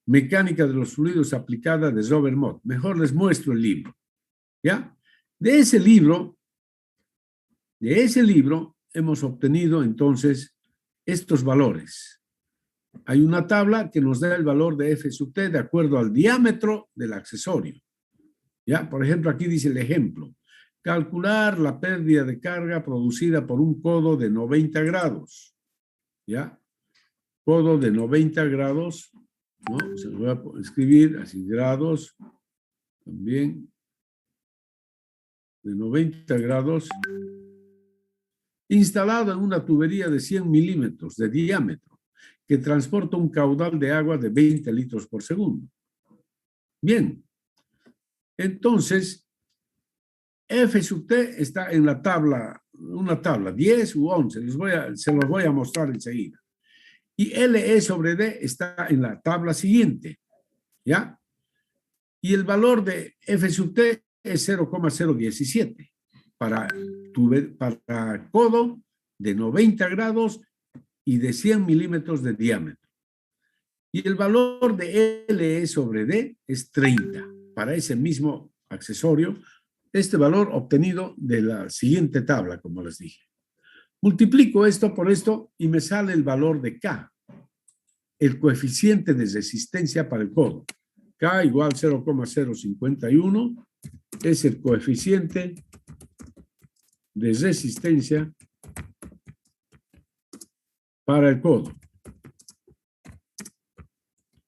Mecánica de los Fluidos aplicada de Robert Mott. Mejor les muestro el libro, ¿ya? De ese libro hemos obtenido entonces estos valores. Hay una tabla que nos da el valor de F sub T de acuerdo al diámetro del accesorio. ¿Ya? Por ejemplo, aquí dice el ejemplo. Calcular la pérdida de carga producida por un codo de 90 grados. ¿Ya? Codo de 90 grados, ¿no? Se lo voy a escribir así, grados, también, de 90 grados, instalado en una tubería de 100 milímetros de diámetro, que transporta un caudal de agua de 20 litros por segundo. Bien, entonces, F sub T está en la tabla, una tabla, 10 u 11, se los voy a mostrar enseguida. Y LE sobre D está en la tabla siguiente, ¿ya? Y el valor de F sub T es 0,017 para codo de 90 grados y de 100 milímetros de diámetro. Y el valor de LE sobre D es 30 para ese mismo accesorio. Este valor obtenido de la siguiente tabla, como les dije. Multiplico esto por esto y me sale el valor de K, el coeficiente de resistencia para el codo. K igual 0,051 es el coeficiente de resistencia para el codo.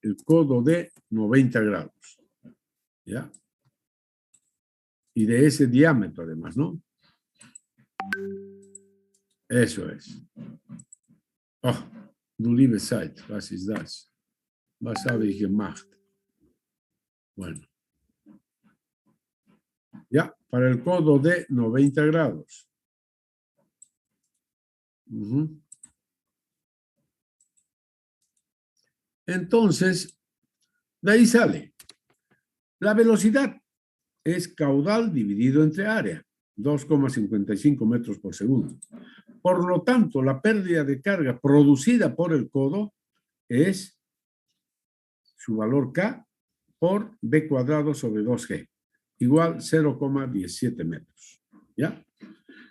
El codo de 90 grados. ¿Ya? Y de ese diámetro además, ¿no? Eso es. Oh, du liebe Zeit, was ist das? Was habe ich gemacht? Bueno. Ya, para el codo de 90 grados. Entonces, de ahí sale. La velocidad es caudal dividido entre área, 2,55 metros por segundo. Por lo tanto, la pérdida de carga producida por el codo es su valor K por B cuadrado sobre 2G, igual 0,17 metros. ¿Ya?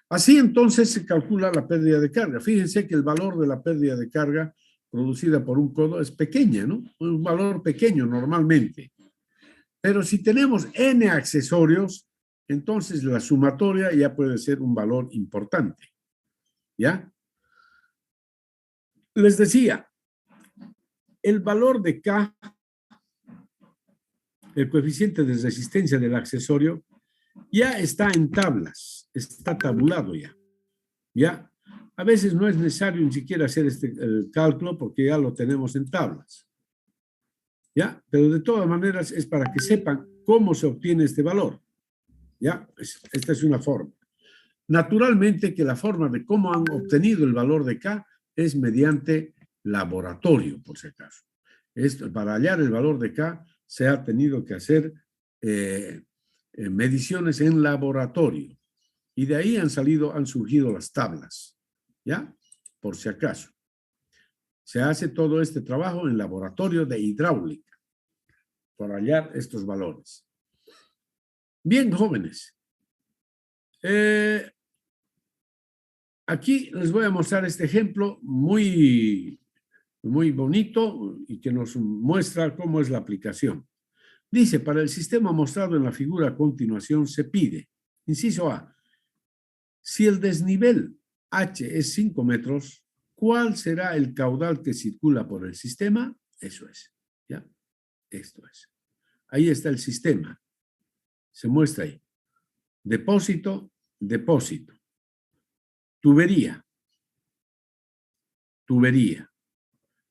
Así entonces se calcula la pérdida de carga. Fíjense que el valor de la pérdida de carga producida por un codo es pequeña, ¿no? Un valor pequeño normalmente. Pero si tenemos N accesorios, entonces la sumatoria ya puede ser un valor importante. ¿Ya? Les decía, el valor de K, el coeficiente de resistencia del accesorio, ya está en tablas, está tabulado ya. ¿Ya? A veces no es necesario ni siquiera hacer el cálculo porque ya lo tenemos en tablas. ¿Ya? Pero de todas maneras es para que sepan cómo se obtiene este valor. ¿Ya? Esta es una forma. Naturalmente que la forma de cómo han obtenido el valor de K es mediante laboratorio, por si acaso. Para hallar el valor de K se ha tenido que hacer mediciones en laboratorio. Y de ahí han surgido las tablas. ¿Ya? Por si acaso. Se hace todo este trabajo en laboratorio de hidráulica para hallar estos valores. Bien, jóvenes. Aquí les voy a mostrar este ejemplo muy bonito y que nos muestra cómo es la aplicación. Dice, para el sistema mostrado en la figura a continuación se pide, inciso A, si el desnivel H es 5 metros, ¿cuál será el caudal que circula por el sistema? Eso es, ¿ya? Esto es. Ahí está el sistema. Se muestra ahí. Depósito, depósito. Tubería. Tubería.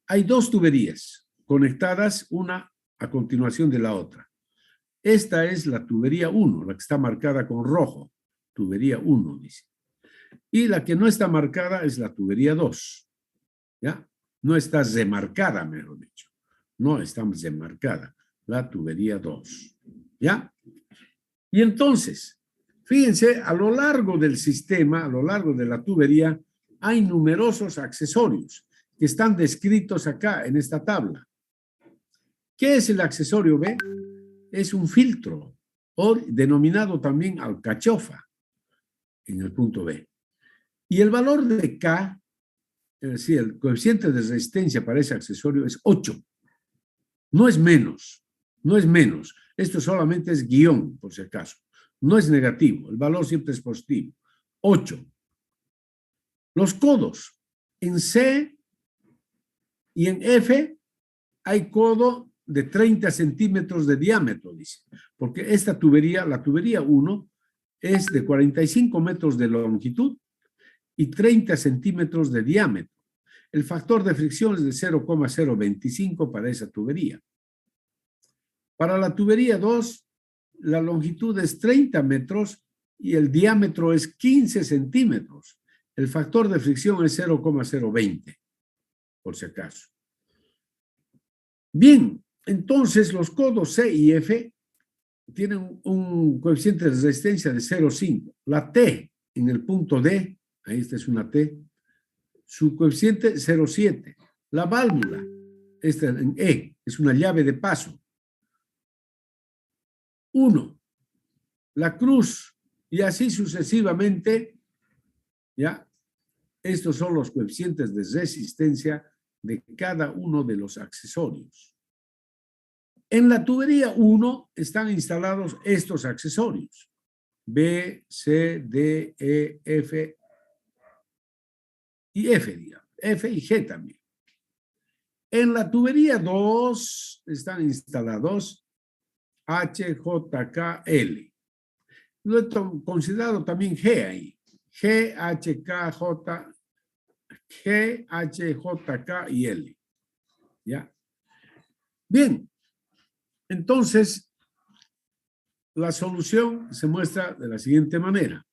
Hay dos tuberías conectadas una a continuación de la otra. Esta es la tubería 1, la que está marcada con rojo. Tubería 1, dice. Y la que no está marcada es la tubería 2. ¿Ya? No está remarcada, mejor dicho. No está remarcada. La tubería 2. ¿Ya? Y entonces, fíjense, a lo largo del sistema, a lo largo de la tubería, hay numerosos accesorios que están descritos acá en esta tabla. ¿Qué es el accesorio B? Es un filtro, o denominado también alcachofa, en el punto B. Y el valor de K, es decir, el coeficiente de resistencia para ese accesorio es 8. No es menos, no es menos. Esto solamente es guión, por si acaso. No es negativo, el valor siempre es positivo. 8. Los codos. En C y en F hay codo de 30 centímetros de diámetro, dice. Porque esta tubería, la tubería 1, es de 45 metros de longitud y 30 centímetros de diámetro. El factor de fricción es de 0,025 para esa tubería. Para la tubería 2, la longitud es 30 metros y el diámetro es 15 centímetros. El factor de fricción es 0,020, por si acaso. Bien, entonces los codos C y F tienen un coeficiente de resistencia de 0,5. La T en el punto D, ahí esta es una T, su coeficiente 0,7. La válvula, esta en E, es una llave de paso. 1. La cruz, y así sucesivamente, ¿ya? Estos son los coeficientes de resistencia de cada uno de los accesorios. En la tubería 1 están instalados estos accesorios. B, C, D, E, F y F, digamos. F y G también. En la tubería 2 están instalados H, J, K, L. Lo he considerado también G ahí. G, H, K, J, G, H, J, K y L. ¿Ya? Bien. Entonces, la solución se muestra de la siguiente manera.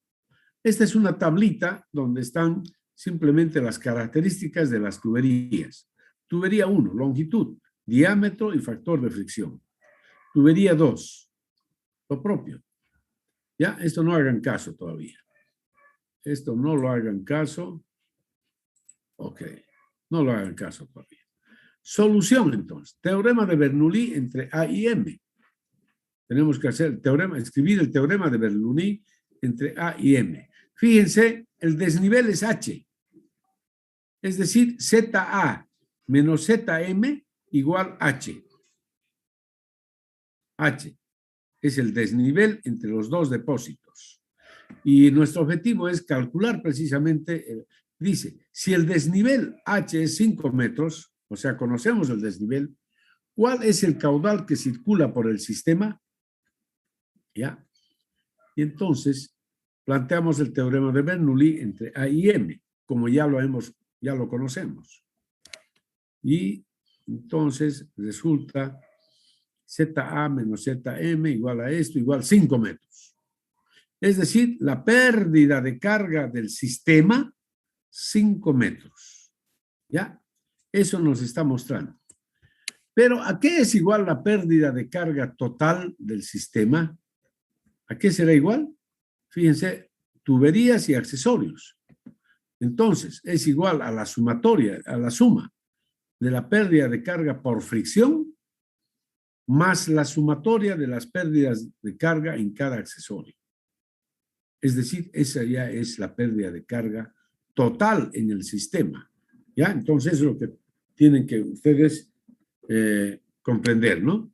Esta es una tablita donde están simplemente las características de las tuberías. Tubería 1, longitud, diámetro y factor de fricción. Tubería 2, lo propio. Ya, esto no hagan caso todavía. Esto no lo hagan caso. Ok, no lo hagan caso todavía. Solución, entonces. Teorema de Bernoulli entre A y M. Tenemos que hacer el teorema, escribir el teorema de Bernoulli entre A y M. Fíjense, el desnivel es H. Es decir, ZA menos ZM igual H. H es el desnivel entre los dos depósitos. Y nuestro objetivo es calcular precisamente, dice, si el desnivel H es 5 metros, o sea, conocemos el desnivel, ¿cuál es el caudal que circula por el sistema? ¿Ya? Y entonces planteamos el teorema de Bernoulli entre A y M, como ya lo conocemos. Y entonces resulta ZA menos ZM igual a esto, igual 5 metros. Es decir, la pérdida de carga del sistema, 5 metros. ¿Ya? Eso nos está mostrando. Pero, ¿a qué es igual la pérdida de carga total del sistema? ¿A qué será igual? Fíjense, tuberías y accesorios. Entonces, es igual a la sumatoria, a la suma de la pérdida de carga por fricción más la sumatoria de las pérdidas de carga en cada accesorio. Es decir, esa ya es la pérdida de carga total en el sistema. ¿Ya? Entonces, es lo que tienen que ustedes comprender, ¿no?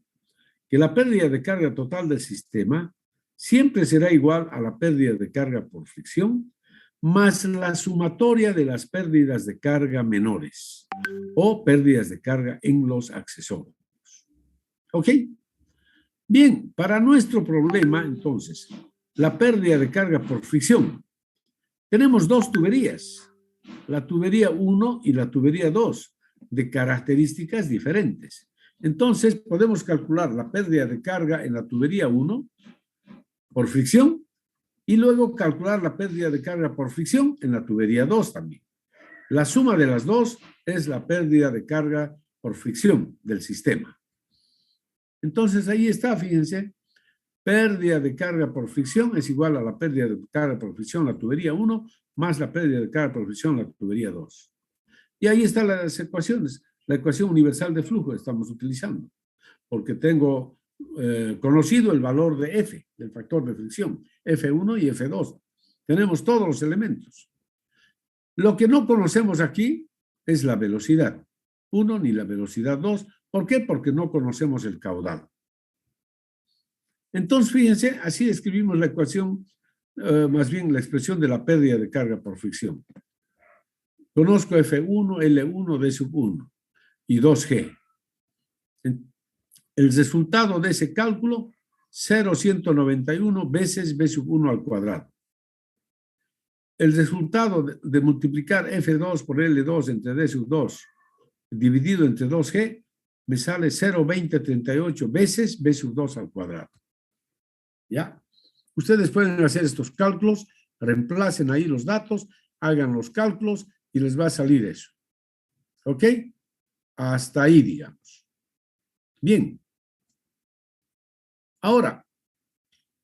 Que la pérdida de carga total del sistema siempre será igual a la pérdida de carga por fricción más la sumatoria de las pérdidas de carga menores o pérdidas de carga en los accesorios. ¿Ok? Bien, para nuestro problema, entonces, la pérdida de carga por fricción. Tenemos dos tuberías, la tubería 1 y la tubería 2, de características diferentes. Entonces, podemos calcular la pérdida de carga en la tubería 1 por fricción y luego calcular la pérdida de carga por fricción en la tubería 2 también. La suma de las dos es la pérdida de carga por fricción del sistema. Entonces, ahí está, fíjense, pérdida de carga por fricción es igual a la pérdida de carga por fricción en la tubería 1 más la pérdida de carga por fricción en la tubería 2. Y ahí están las ecuaciones. La ecuación universal de flujo estamos utilizando, porque tengo conocido el valor de F, del factor de fricción, F1 y F2. Tenemos todos los elementos. Lo que no conocemos aquí es la velocidad 1 ni la velocidad 2. ¿Por qué? Porque no conocemos el caudal. Entonces, fíjense, así escribimos la ecuación, más bien la expresión de la pérdida de carga por fricción. Conozco F1, L1, D sub 1 y 2G. El resultado de ese cálculo, 0,191 veces B sub 1 al cuadrado. El resultado de multiplicar F2 por L2 entre D sub 2 dividido entre 2G me sale 0,2038 veces B sub 2 al cuadrado. ¿Ya? Ustedes pueden hacer estos cálculos, reemplacen ahí los datos, hagan los cálculos y les va a salir eso. ¿Ok? Hasta ahí, digamos. Bien. Ahora,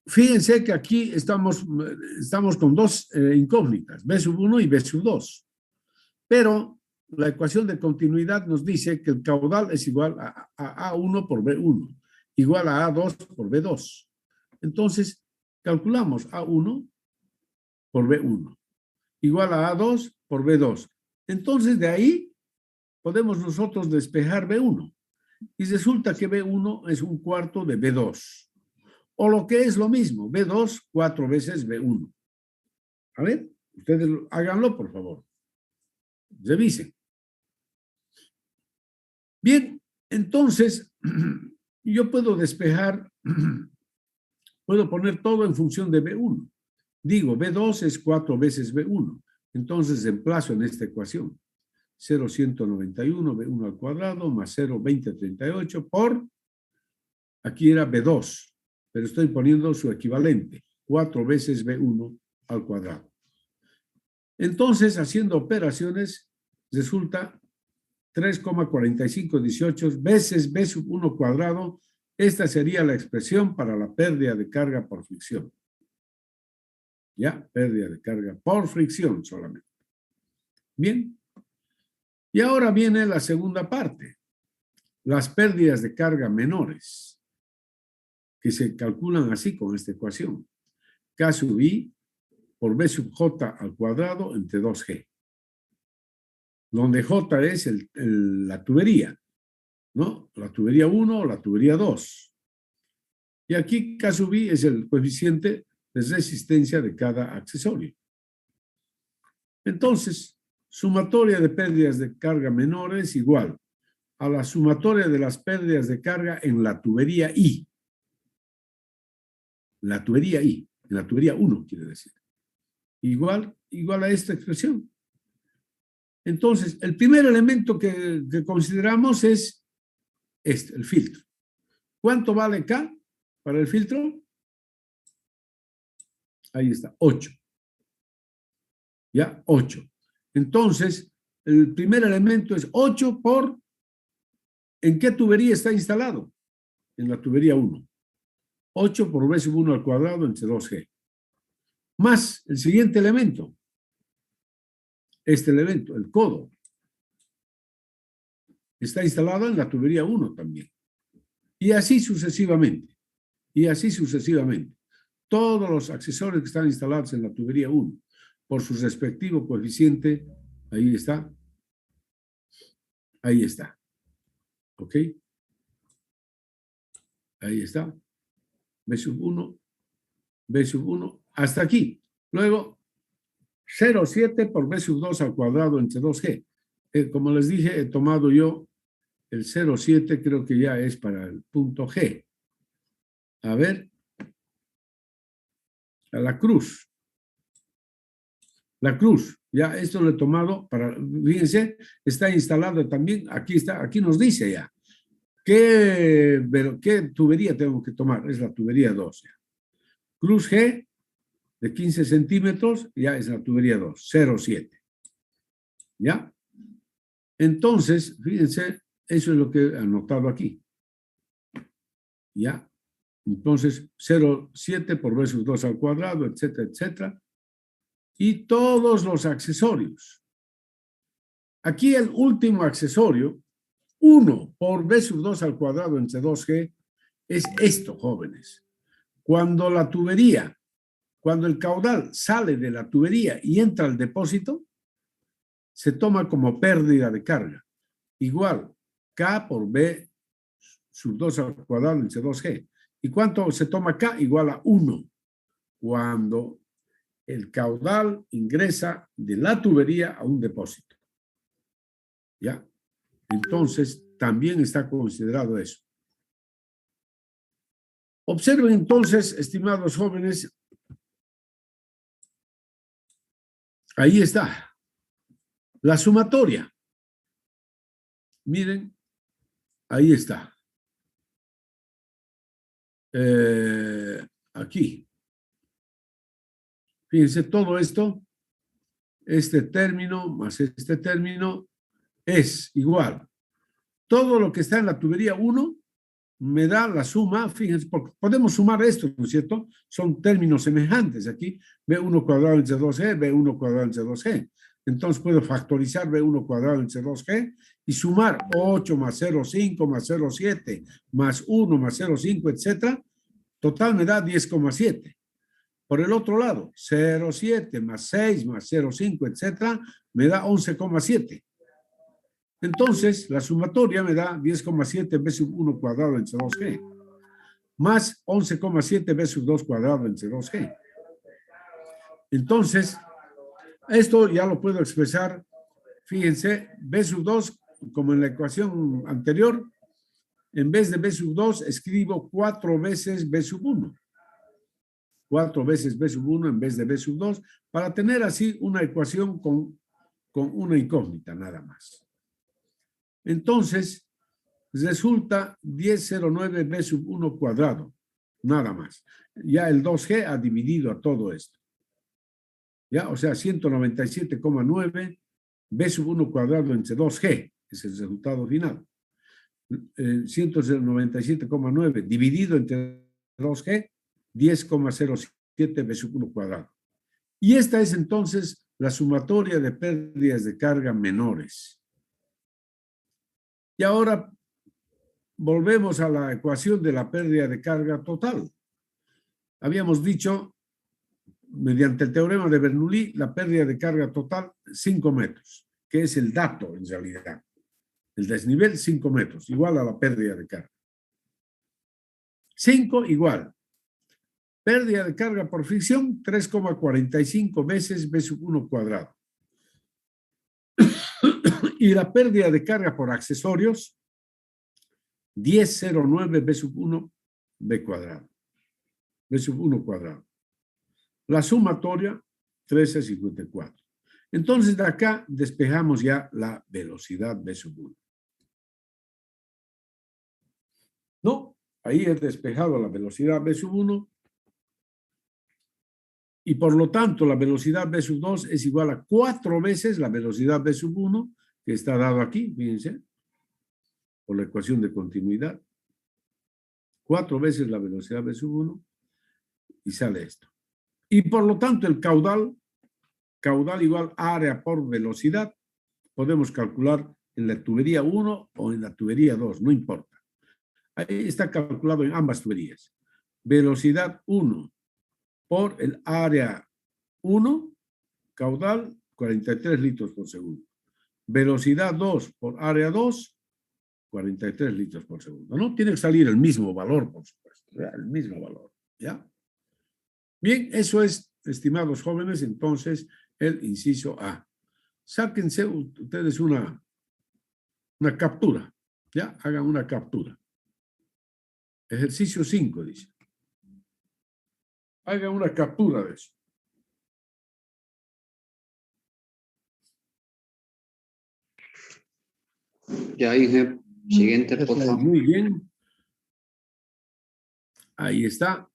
fíjense que aquí estamos con dos incógnitas, B sub 1 y B sub 2. Pero la ecuación de continuidad nos dice que el caudal es igual a A1 por B1, igual a A2 por B2. Entonces, calculamos A1 por B1, igual a A2 por B2. Entonces, de ahí podemos nosotros despejar B1. Y resulta que B1 es un cuarto de B2. O lo que es lo mismo, B2, 4 veces B1. A ver, ustedes háganlo, por favor. Revisen. Bien, entonces, yo puedo despejar, puedo poner todo en función de B1. Digo, B2 es 4 veces B1. Entonces, reemplazo en esta ecuación. 0,191 B1 al cuadrado más 0,2038 por, aquí era B2, pero estoy poniendo su equivalente, 4 veces B1 al cuadrado. Entonces, haciendo operaciones, resulta 3,4518 veces B sub 1 cuadrado. Esta sería la expresión para la pérdida de carga por fricción. ¿Ya? Pérdida de carga por fricción solamente. Bien. Y ahora viene la segunda parte. Las pérdidas de carga menores, que se calculan así con esta ecuación. K sub I por B sub J al cuadrado entre 2G. Donde J es la tubería, ¿no? La tubería 1 o la tubería 2. Y aquí K sub I es el coeficiente de resistencia de cada accesorio. Entonces, sumatoria de pérdidas de carga menores igual a la sumatoria de las pérdidas de carga en la tubería I. La tubería I, en la tubería 1 quiere decir. Igual a esta expresión. Entonces, el primer elemento que consideramos es este, el filtro. ¿Cuánto vale K para el filtro? Ahí está, 8. ¿Ya? 8. Entonces, el primer elemento es 8 por... ¿En qué tubería está instalado? En la tubería 1. 8 por B sub 1 al cuadrado entre 2G. Más el siguiente elemento. Este elemento, el codo. Está instalado en la tubería 1 también. Y así sucesivamente. Y así sucesivamente. Todos los accesorios que están instalados en la tubería 1, por su respectivo coeficiente, ahí está. Ahí está. ¿Ok? Ahí está. B sub 1, B sub 1, hasta aquí. Luego, 0,7 por B sub 2 al cuadrado entre 2G. Como les dije, he tomado yo el 0,7, creo que ya es para el punto G. A ver. A la cruz. La cruz. Ya, esto lo he tomado para, fíjense, está instalado también, aquí está, aquí nos dice ya. ¿Qué tubería tengo que tomar? Es la tubería 2. Ya. Cruz G de 15 centímetros, ya es la tubería 2, 0,7. ¿Ya? Entonces, fíjense, eso es lo que he anotado aquí. ¿Ya? Entonces, 0,7 por B sub 2 al cuadrado, etcétera, etcétera. Y todos los accesorios. Aquí el último accesorio, 1 por B sub 2 al cuadrado entre 2G, es esto, jóvenes. Cuando la tubería, cuando el caudal sale de la tubería y entra al depósito, se toma como pérdida de carga. Igual, K por B sub 2 al cuadrado entre 2G. ¿Y cuánto se toma K? Igual a 1. Cuando el caudal ingresa de la tubería a un depósito. ¿Ya? Entonces, también está considerado eso. Observen entonces, estimados jóvenes, ahí está, la sumatoria. Miren, ahí está. Aquí. Fíjense, todo esto, este término más este término es igual. Todo lo que está en la tubería 1 me da la suma, fíjense, porque podemos sumar esto, ¿no es cierto? Son términos semejantes aquí, B1 cuadrado entre 2G, B1 cuadrado entre 2G. Entonces puedo factorizar B1 cuadrado entre 2G y sumar 8 más 0,5 más 0,7 más 1 más 0,5, etcétera. Total me da 10,7. Por el otro lado, 0,7 más 6 más 0,5, etcétera, me da 11,7. Entonces, la sumatoria me da 10,7 B sub 1 cuadrado entre 2G, más 11,7 B sub 2 cuadrado entre 2G. Entonces, esto ya lo puedo expresar, fíjense, B sub 2, como en la ecuación anterior, en vez de B sub 2, escribo 4 veces B sub 1. 4 veces B sub 1 en vez de B sub 2, para tener así una ecuación con una incógnita nada más. Entonces, resulta 10,09 B sub 1 cuadrado, nada más. Ya el 2G ha dividido a todo esto. Ya, o sea, 197,9 B sub 1 cuadrado entre 2G. es el resultado final. 197,9 dividido entre 2G, 10,07 B sub 1 cuadrado. Y esta es entonces la sumatoria de pérdidas de carga menores. Y ahora volvemos a la ecuación de la pérdida de carga total. Habíamos dicho, mediante el teorema de Bernoulli, la pérdida de carga total 5 metros, que es el dato en realidad. El desnivel 5 metros, igual a la pérdida de carga. 5 igual. Pérdida de carga por fricción, 3,45 veces B sub 1 cuadrado. Y la pérdida de carga por accesorios, 10,09 B sub 1 B cuadrado. B sub 1 cuadrado. La sumatoria, 13,54. Entonces, de acá despejamos ya la velocidad B sub 1. No, ahí he despejado la velocidad B sub 1 y por lo tanto la velocidad B sub 2 es igual a 4 veces la velocidad B sub 1 que está dado aquí, fíjense, por la ecuación de continuidad. 4 veces la velocidad B sub 1 y sale esto. Y por lo tanto el caudal igual área por velocidad, podemos calcular en la tubería 1 o en la tubería 2, no importa. Ahí está calculado en ambas tuberías. Velocidad 1 por el área 1, caudal 43 litros por segundo. Velocidad 2 por área 2, 43 litros por segundo. No tiene que salir el mismo valor, por supuesto. El mismo valor. ¿Ya? Bien, eso es, estimados jóvenes, entonces el inciso A. Sáquense ustedes una captura. ¿Ya? Hagan una captura. Ejercicio 5, dice. Hagan una captura de eso. Ya dije, siguiente, por favor. Muy bien. Ahí está.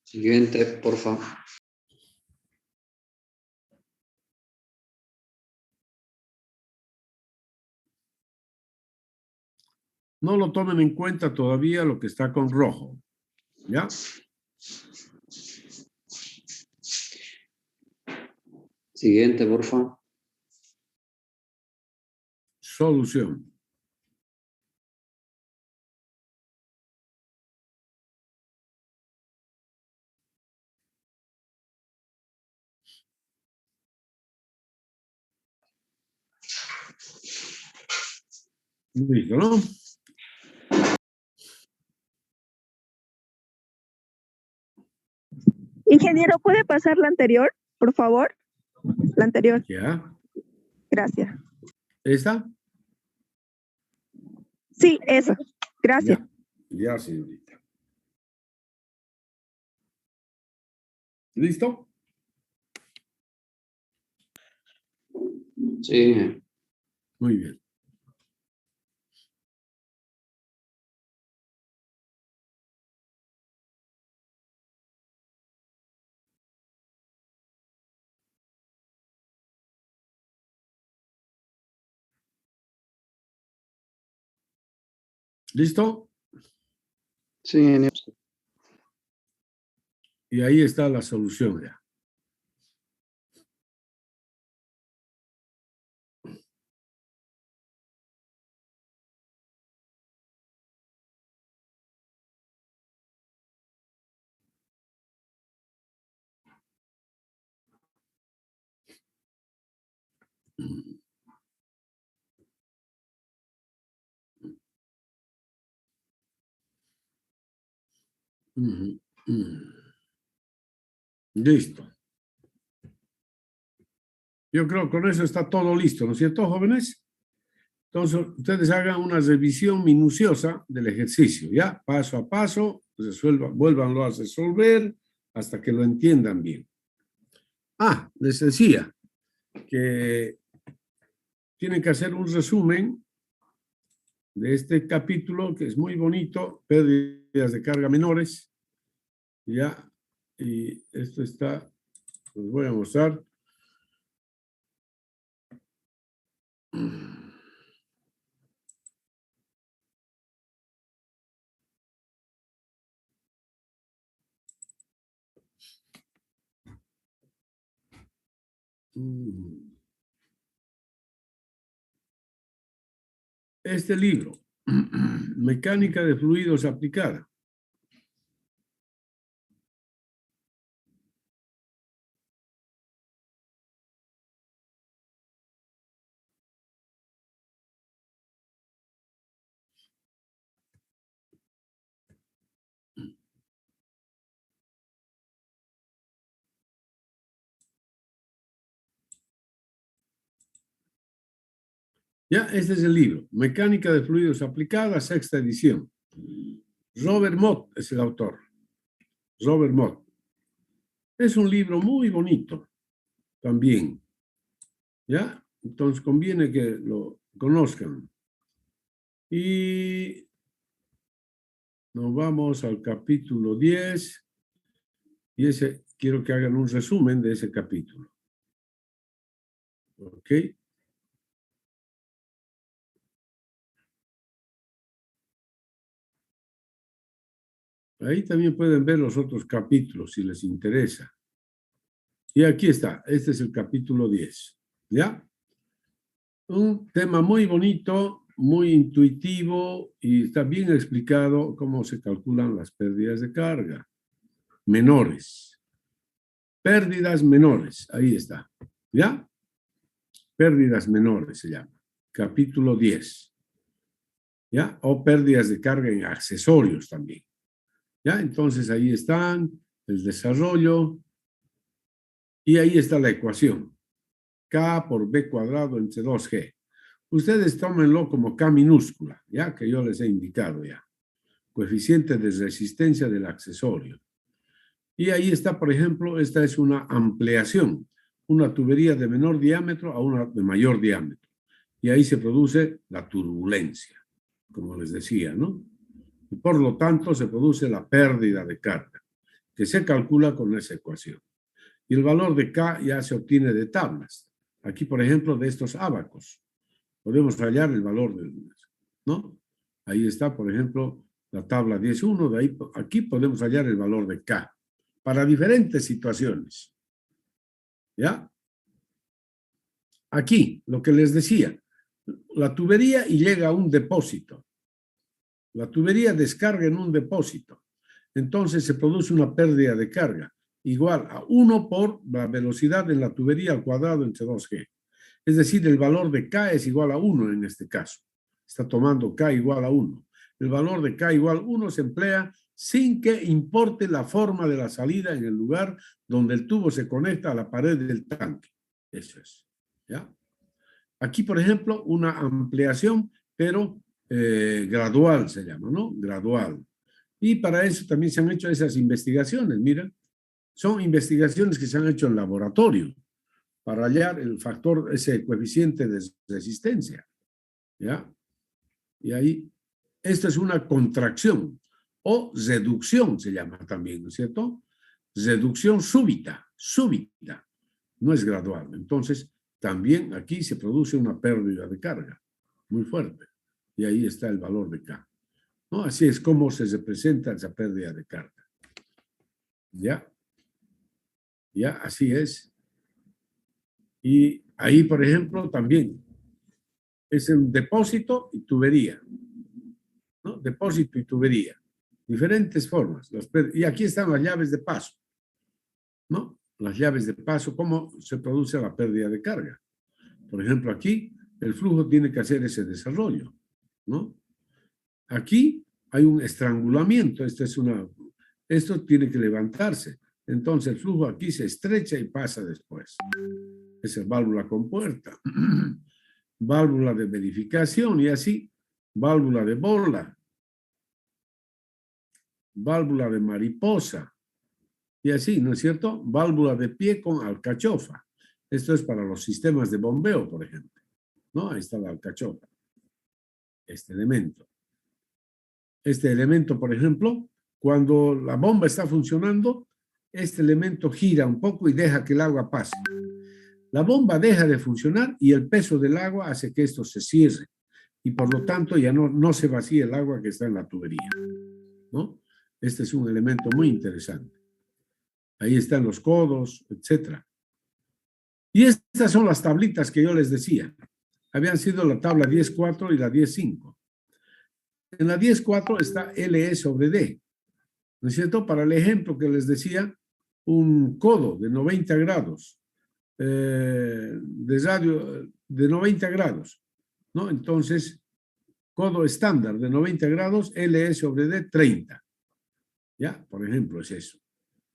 Siguiente, por favor. No lo tomen en cuenta todavía lo que está con rojo. ¿Ya? Siguiente, por favor. Solución. Listo, ¿no? Ingeniero, ¿puede pasar la anterior, por favor? La anterior. Ya. Gracias. ¿Esta? Sí, esa. Gracias. Ya, señorita. ¿Listo? Sí. Muy bien. ¿Listo? Sí, ingeniero. Y ahí está la solución ya. Listo. Yo creo que con eso está todo listo, ¿no es cierto, jóvenes? Entonces, ustedes hagan una revisión minuciosa del ejercicio, ¿ya? Paso a paso, vuélvanlo a resolver hasta que lo entiendan bien. Ah, les decía que tienen que hacer un resumen de este capítulo, que es muy bonito, pérdidas de carga menores, ¿ya? Y esto está, les voy a mostrar. Este libro, Mecánica de Fluidos Aplicada. Ya, este es el libro, Mecánica de Fluidos Aplicada, 6ª edición. Robert Mott es el autor. Robert Mott. Es un libro muy bonito también. ¿Ya? Entonces conviene que lo conozcan. Y nos vamos al capítulo 10. Y ese, quiero que hagan un resumen de ese capítulo. ¿Ok? Ahí también pueden ver los otros capítulos si les interesa. Y aquí está, este es el capítulo 10. ¿Ya? Un tema muy bonito, muy intuitivo y está bien explicado cómo se calculan las pérdidas de carga. Menores. Pérdidas menores, ahí está. ¿Ya? Pérdidas menores se llama. Capítulo 10. ¿Ya? O pérdidas de carga en accesorios también. ¿Ya? Entonces ahí están el desarrollo y ahí está la ecuación. K por B cuadrado entre 2G. Ustedes tómenlo como K minúscula, ¿ya? Que yo les he indicado ya. Coeficiente de resistencia del accesorio. Y ahí está, por ejemplo, esta es una ampliación. Una tubería de menor diámetro a una de mayor diámetro. Y ahí se produce la turbulencia, como les decía, ¿no? Y por lo tanto se produce la pérdida de carga, que se calcula con esa ecuación. Y el valor de K ya se obtiene de tablas. Aquí, por ejemplo, de estos ábacos. Podemos hallar el valor ¿no? Ahí está, por ejemplo, la tabla 10.1. De ahí, aquí podemos hallar el valor de K para diferentes situaciones. ¿Ya? Aquí, lo que les decía, la tubería y llega a un depósito. La tubería descarga en un depósito. Entonces se produce una pérdida de carga igual a 1 por la velocidad en la tubería al cuadrado entre 2G. Es decir, el valor de K es igual a 1 en este caso. Está tomando K igual a 1. El valor de K igual a 1 se emplea sin que importe la forma de la salida en el lugar donde el tubo se conecta a la pared del tanque. Eso es. ¿Ya? Aquí, por ejemplo, una ampliación, pero gradual se llama, ¿no? Gradual. Y para eso también se han hecho esas investigaciones, mira. Son investigaciones que se han hecho en laboratorio para hallar el factor, ese coeficiente de resistencia. ¿Ya? Y ahí, esta es una contracción o reducción se llama también, ¿no es cierto? Reducción súbita, no es gradual. Entonces, también aquí se produce una pérdida de carga muy fuerte. Y ahí está el valor de K. ¿No? Así es como se representa esa pérdida de carga. ¿Ya? ¿Ya? Así es. Y ahí, por ejemplo, también es un depósito y tubería. ¿No? Depósito y tubería. Diferentes formas. Y aquí están las llaves de paso. ¿No? Las llaves de paso, cómo se produce la pérdida de carga. Por ejemplo, aquí el flujo tiene que hacer ese desarrollo. ¿No? Aquí hay un estrangulamiento. Esto tiene que levantarse. Entonces el flujo aquí se estrecha y pasa después. Esa es válvula compuerta. Válvula de verificación y así. Válvula de bola. Válvula de mariposa. Y así, ¿no es cierto? Válvula de pie con alcachofa. Esto es para los sistemas de bombeo, por ejemplo. ¿No? Ahí está la alcachofa. Este elemento. Este elemento, por ejemplo, cuando la bomba está funcionando, este elemento gira un poco y deja que el agua pase. La bomba deja de funcionar y el peso del agua hace que esto se cierre y por lo tanto ya no se vacía el agua que está en la tubería, ¿no? Este es un elemento muy interesante. Ahí están los codos, etcétera. Y estas son las tablitas que yo les decía. Habían sido la tabla 10.4 y la 10.5. En la 10.4 está LE sobre D, ¿no es cierto? Para el ejemplo que les decía, un codo de 90 grados, de radio de 90 grados, ¿no? Entonces, codo estándar de 90 grados, LE sobre D 30. ¿Ya? Por ejemplo, es eso,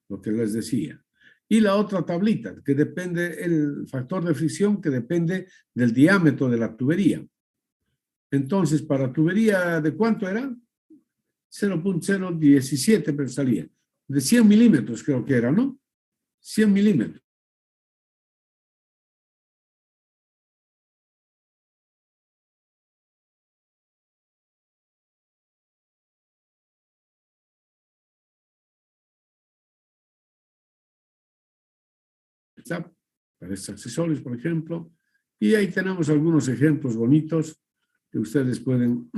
lo que les decía. Y la otra tablita, que depende, el factor de fricción que depende del diámetro de la tubería. Entonces, para tubería, ¿de cuánto era? 0.017, pero salía. De 100 milímetros creo que era, ¿no? 100 milímetros. Para estos accesorios, por ejemplo. Y ahí tenemos algunos ejemplos bonitos que ustedes pueden